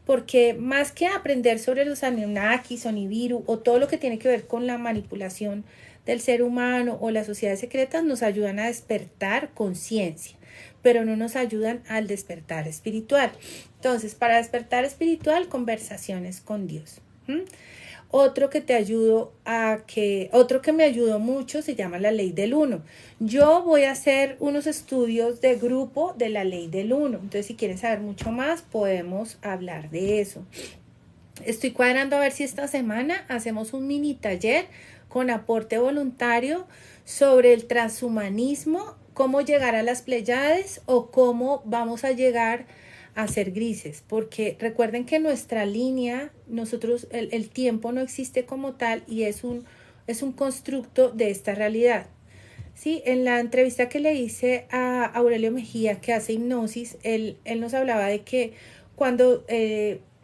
porque más que aprender sobre los Anunnakis o Nibiru o todo lo que tiene que ver con la manipulación del ser humano o las sociedades secretas, nos ayudan a despertar conciencia, pero no nos ayudan al despertar espiritual. Entonces, para despertar espiritual, Conversaciones con Dios. Otro que me ayudó mucho se llama la ley del uno. Yo voy a hacer unos estudios de grupo de la ley del uno. Entonces, si quieren saber mucho más, podemos hablar de eso. Estoy cuadrando a ver si esta semana hacemos un mini taller con aporte voluntario sobre el transhumanismo, cómo llegar a las Pléyades o cómo vamos a llegar a ser grises, porque recuerden que nuestra línea, nosotros, el tiempo no existe como tal y es un constructo de esta realidad. Sí, en la entrevista que le hice a Aurelio Mejía, que hace hipnosis, él nos hablaba de que cuando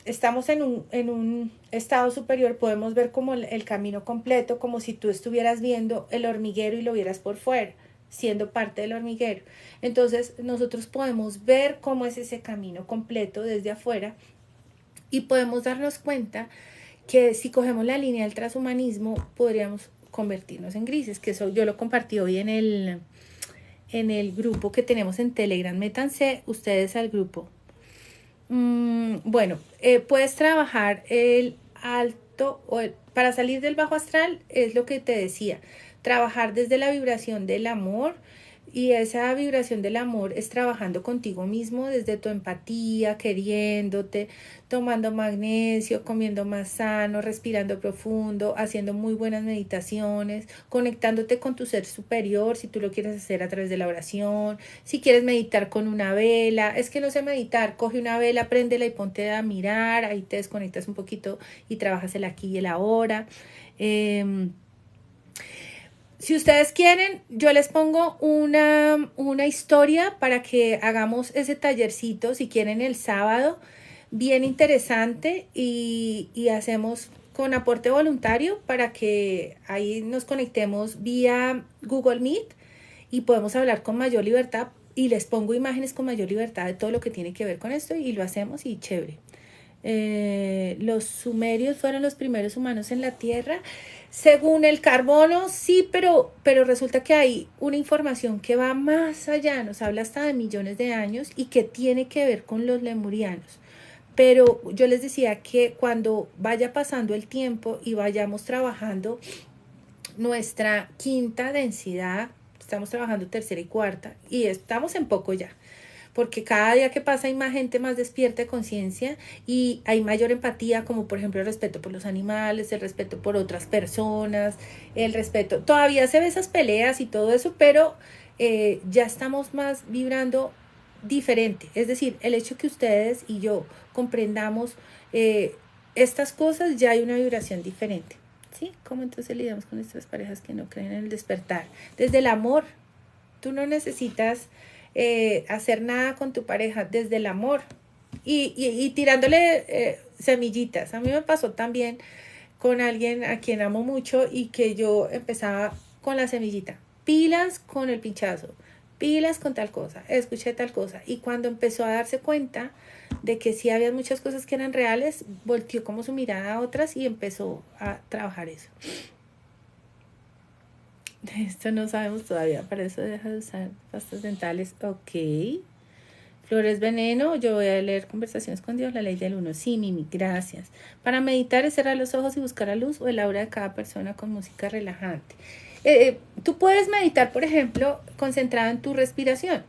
estamos en un estado superior podemos ver como el camino completo, como si tú estuvieras viendo el hormiguero y lo vieras por fuera, siendo parte del hormiguero. Entonces nosotros podemos ver cómo es ese camino completo desde afuera y podemos darnos cuenta que si cogemos la línea del transhumanismo podríamos convertirnos en grises, que eso yo lo compartí hoy en el grupo que tenemos en Telegram. Métanse ustedes al grupo. Bueno, puedes trabajar el alto para salir del bajo astral, es lo que te decía, trabajar desde la vibración del amor, y esa vibración del amor es trabajando contigo mismo desde tu empatía, queriéndote, tomando magnesio, comiendo más sano, respirando profundo, haciendo muy buenas meditaciones, conectándote con tu ser superior, si tú lo quieres hacer a través de la oración, si quieres meditar con una vela. Es que no sé meditar, coge una vela, préndela y ponte a mirar, ahí te desconectas un poquito y trabajas el aquí y el ahora. Si ustedes quieren, yo les pongo una historia para que hagamos ese tallercito, si quieren, el sábado, bien interesante, y hacemos con aporte voluntario para que ahí nos conectemos vía Google Meet y podemos hablar con mayor libertad, y les pongo imágenes con mayor libertad de todo lo que tiene que ver con esto y lo hacemos y chévere. Los sumerios fueron los primeros humanos en la Tierra. Según el carbono, sí, pero resulta que hay una información que va más allá, nos habla hasta de millones de años y que tiene que ver con los lemurianos. Pero yo les decía que cuando vaya pasando el tiempo y vayamos trabajando nuestra quinta densidad, estamos trabajando tercera y cuarta y estamos en poco ya, porque cada día que pasa hay más gente más despierta de conciencia y hay mayor empatía, como por ejemplo el respeto por los animales, el respeto por otras personas, el respeto, todavía se ve esas peleas y todo eso, pero ya estamos más vibrando diferente, es decir, el hecho que ustedes y yo comprendamos estas cosas, ya hay una vibración diferente. ¿Sí? ¿Cómo entonces lidiamos con nuestras parejas que no creen en el despertar? Desde el amor. Tú no necesitas hacer nada con tu pareja, desde el amor. Y tirándole semillitas. A mí me pasó también con alguien a quien amo mucho y que yo empezaba con la semillita. Pilas con el pinchazo. Pilas con tal cosa. Escuché tal cosa. Y cuando empezó a darse cuenta de que sí había muchas cosas que eran reales, volteó como su mirada a otras y empezó a trabajar eso. Esto no sabemos todavía, para eso deja de usar pastas dentales. Ok. Flores veneno, yo voy a leer Conversaciones con Dios, la ley del uno. Sí, Mimi, gracias. Para meditar es cerrar los ojos y buscar la luz o el aura de cada persona con música relajante. Tú puedes meditar, por ejemplo, concentrado en tu respiración.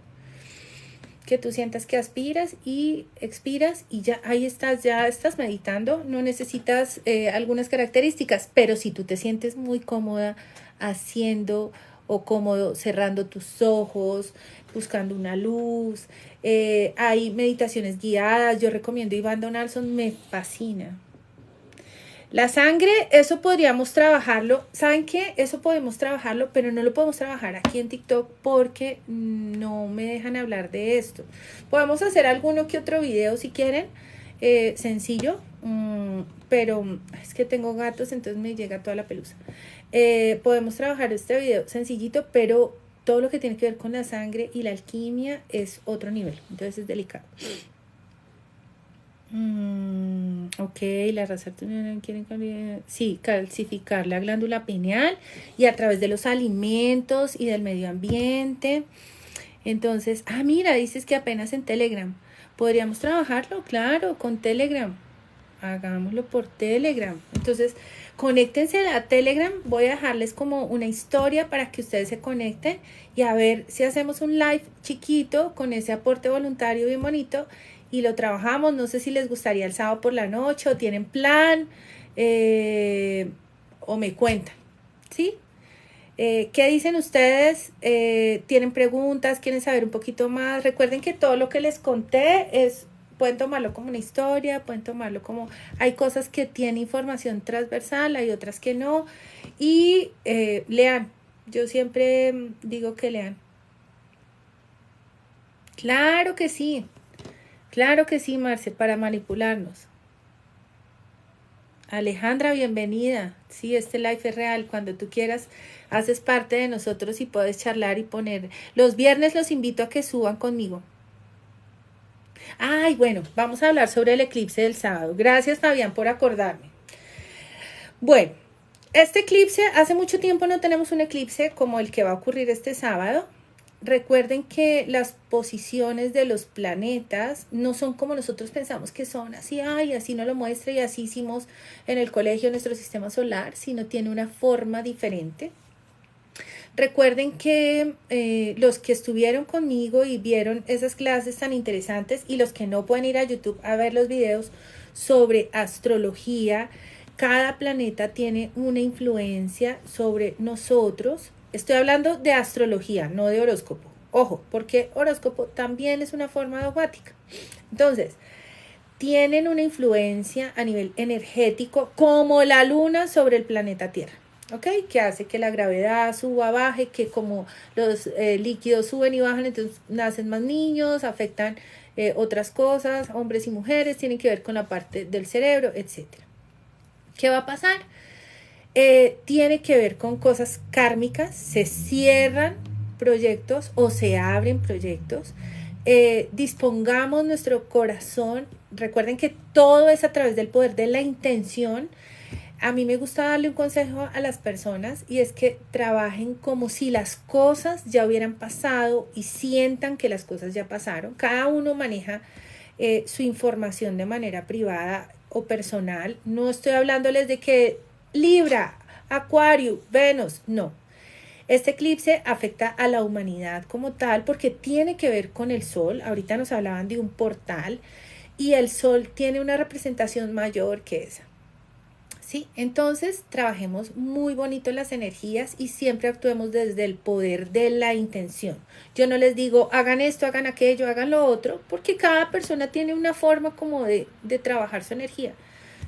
Que tú sientas que aspiras y expiras y ya ahí estás, ya estás meditando. No necesitas algunas características, pero si tú te sientes muy cómoda haciendo o cómodo cerrando tus ojos, buscando una luz, hay meditaciones guiadas. Yo recomiendo Iván Donaldson, me fascina. La sangre, eso podríamos trabajarlo. ¿Saben qué? Eso podemos trabajarlo, pero no lo podemos trabajar aquí en TikTok porque no me dejan hablar de esto. Podemos hacer alguno que otro video si quieren, sencillo, pero es que tengo gatos, entonces me llega toda la pelusa. Podemos trabajar este video sencillito, pero todo lo que tiene que ver con la sangre y la alquimia es otro nivel, entonces es delicado. Ok, la raza quieren cambiar. Sí, calcificar la glándula pineal y a través de los alimentos y del medio ambiente. Entonces, mira, dices que apenas en Telegram. Podríamos trabajarlo, claro, con Telegram. Hagámoslo por Telegram. Entonces, conéctense a Telegram. Voy a dejarles como una historia para que ustedes se conecten y a ver si hacemos un live chiquito con ese aporte voluntario bien bonito. Y lo trabajamos, no sé si les gustaría el sábado por la noche o tienen plan o me cuentan, ¿sí? ¿Qué dicen ustedes? ¿Tienen preguntas? ¿Quieren saber un poquito más? Recuerden que todo lo que les conté pueden tomarlo como una historia, pueden tomarlo como, hay cosas que tienen información transversal, hay otras que no, y lean, yo siempre digo que lean. Claro que sí. Claro que sí, Marce, para manipularnos. Alejandra, bienvenida. Sí, este live es real. Cuando tú quieras, haces parte de nosotros y puedes charlar y poner. Los viernes los invito a que suban conmigo. Ay, bueno, vamos a hablar sobre el eclipse del sábado. Gracias, Fabián, por acordarme. Bueno, este eclipse, hace mucho tiempo no tenemos un eclipse como el que va a ocurrir este sábado. Recuerden que las posiciones de los planetas no son como nosotros pensamos que son, así, así nos lo muestra y así hicimos en el colegio nuestro sistema solar, sino tiene una forma diferente. Recuerden que los que estuvieron conmigo y vieron esas clases tan interesantes y los que no pueden ir a YouTube a ver los videos sobre astrología, cada planeta tiene una influencia sobre nosotros. Estoy hablando de astrología, no de horóscopo. Ojo, porque horóscopo también es una forma dogmática. Entonces, tienen una influencia a nivel energético como la luna sobre el planeta Tierra. ¿Ok? Que hace que la gravedad suba, baje, que como los líquidos suben y bajan, entonces nacen más niños, afectan otras cosas, hombres y mujeres, tienen que ver con la parte del cerebro, etc. ¿Qué va a pasar? Tiene que ver con cosas kármicas, se cierran proyectos o se abren proyectos. Dispongamos nuestro corazón recuerden que todo es a través del poder de la intención. A mí me gusta darle un consejo a las personas y es que trabajen como si las cosas ya hubieran pasado y sientan que las cosas ya pasaron. Cada uno maneja su información de manera privada o personal. No estoy hablándoles de que Libra, Acuario, Venus, no. Este eclipse afecta a la humanidad como tal porque tiene que ver con el Sol. Ahorita nos hablaban de un portal y el Sol tiene una representación mayor que esa. ¿Sí? Entonces trabajemos muy bonito las energías y siempre actuemos desde el poder de la intención. Yo no les digo hagan esto, hagan aquello, hagan lo otro, porque cada persona tiene una forma como de trabajar su energía.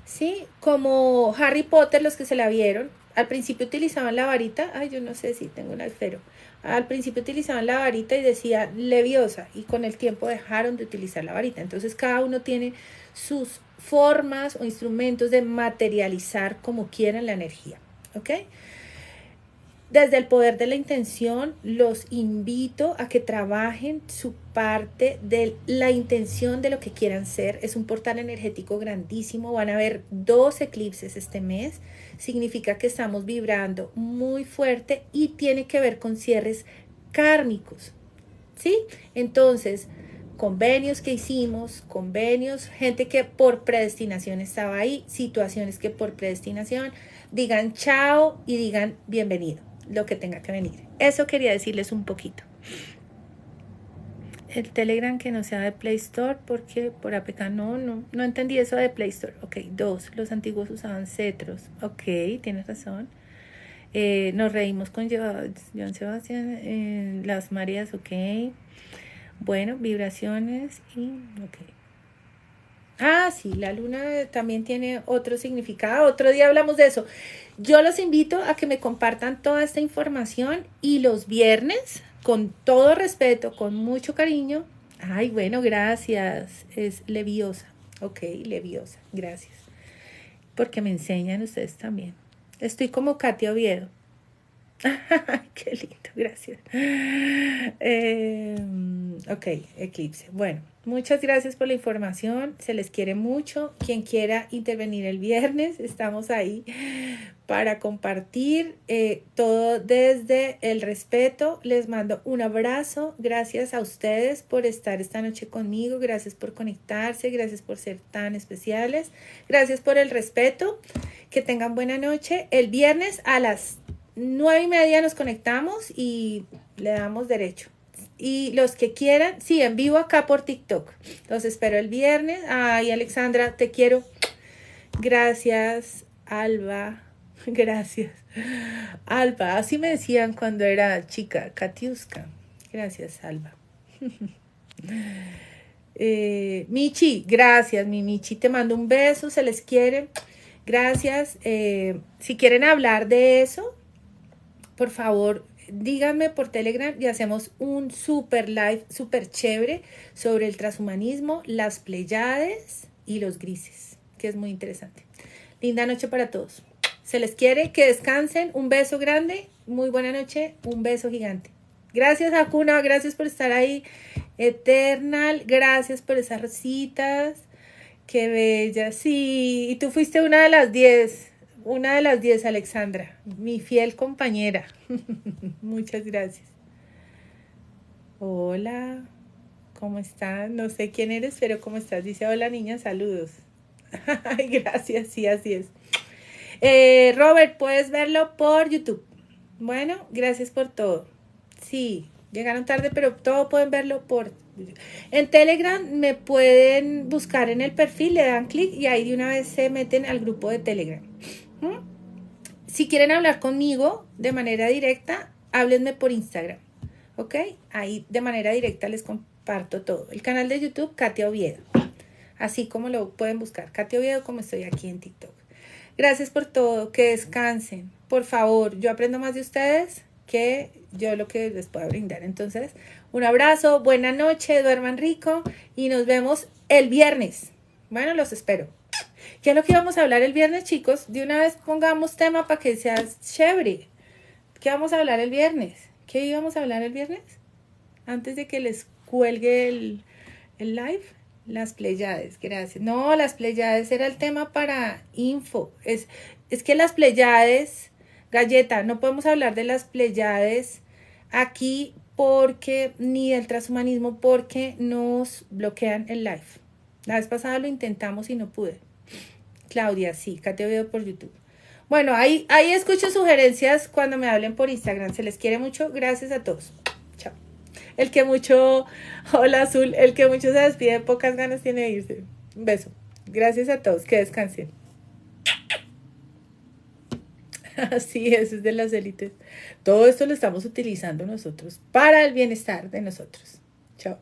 ¿Sí? Como Harry Potter, los que se la vieron, al principio utilizaban la varita, ay, yo no sé si tengo un alfero, al principio utilizaban la varita y decía leviosa, y con el tiempo dejaron de utilizar la varita. Entonces cada uno tiene sus formas o instrumentos de materializar como quieran la energía, ¿ok? Desde el poder de la intención, los invito a que trabajen su parte de la intención de lo que quieran ser. Es un portal energético grandísimo. Van a haber 2 eclipses este mes. Significa que estamos vibrando muy fuerte y tiene que ver con cierres kármicos. ¿Sí? Entonces, convenios que hicimos, convenios, gente que por predestinación estaba ahí, situaciones que por predestinación digan chao y digan bienvenido, lo que tenga que venir. Eso quería decirles un poquito. El Telegram que no sea de Play Store, porque por APK no entendí eso de Play Store. Ok, 2, los antiguos usaban cetros. Ok, tienes razón. Nos reímos con Joan Sebastián, las Marías, ok. Bueno, vibraciones y ok. Ah, sí, la luna también tiene otro significado. Otro día hablamos de eso. Yo los invito a que me compartan toda esta información y los viernes, con todo respeto, con mucho cariño. Ay, bueno, gracias. Es Leviosa. Ok, Leviosa. Gracias. Porque me enseñan ustedes también. Estoy como Katia Oviedo. Qué lindo, gracias. Ok, eclipse. Bueno, muchas gracias por la información. Se les quiere mucho. Quien quiera intervenir el viernes, estamos ahí para compartir todo desde el respeto. Les mando un abrazo. Gracias a ustedes por estar esta noche conmigo. Gracias por conectarse. Gracias por ser tan especiales. Gracias por el respeto. Que tengan buena noche. El viernes a las 9:30 nos conectamos y le damos derecho. Y los que quieran, sí, en vivo acá por TikTok. Los espero el viernes. Ay, Alexandra, te quiero. Gracias, Alba. Gracias. Alba, así me decían cuando era chica, Katiuska. Gracias, Alba. Michi, gracias, mi Michi. Te mando un beso, se les quiere. Gracias. Si quieren hablar de eso, por favor, díganme por Telegram y hacemos un super live, super chévere sobre el transhumanismo, las Pleiades y los grises, que es muy interesante. Linda noche para todos. Se les quiere, que descansen. Un beso grande, muy buena noche, un beso gigante. Gracias, Hakuna, gracias por estar ahí. Eternal, gracias por esas rositas. Qué bella, sí. Y tú fuiste una de las 10. Una de las 10, Alexandra, mi fiel compañera. Muchas gracias. Hola, ¿cómo estás? No sé quién eres, pero ¿cómo estás? Dice, hola niña, saludos. Ay, gracias, sí, así es. Robert, puedes verlo por YouTube. Bueno, gracias por todo. Sí, llegaron tarde, pero todo pueden verlo por... En Telegram me pueden buscar en el perfil, le dan clic y ahí de una vez se meten al grupo de Telegram. Si quieren hablar conmigo de manera directa, háblenme por Instagram, ¿ok? Ahí de manera directa les comparto todo. El canal de YouTube, Katia Oviedo. Así como lo pueden buscar, Katia Oviedo, como estoy aquí en TikTok. Gracias por todo, que descansen. Por favor, yo aprendo más de ustedes que yo lo que les pueda brindar. Entonces, un abrazo, buena noche, duerman rico y nos vemos el viernes. Bueno, los espero. ¿Qué es lo que vamos a hablar el viernes, chicos? De una vez pongamos tema para que sea chévere. ¿Qué vamos a hablar el viernes? ¿Qué íbamos a hablar el viernes? Antes de que les cuelgue el live. Las Pléyades, gracias. No, las Pléyades era el tema para info. Es que las Pléyades, Galleta, no podemos hablar de las Pléyades aquí porque, ni del transhumanismo, porque nos bloquean el live. La vez pasada lo intentamos y no pude. Claudia, sí, acá te veo por YouTube. Bueno, ahí escucho sugerencias cuando me hablen por Instagram. Se les quiere mucho. Gracias a todos. Chao. El que mucho, hola Azul, el que mucho se despide, pocas ganas tiene de irse. Un beso. Gracias a todos. Que descansen. Así es de las élites. Todo esto lo estamos utilizando nosotros para el bienestar de nosotros. Chao.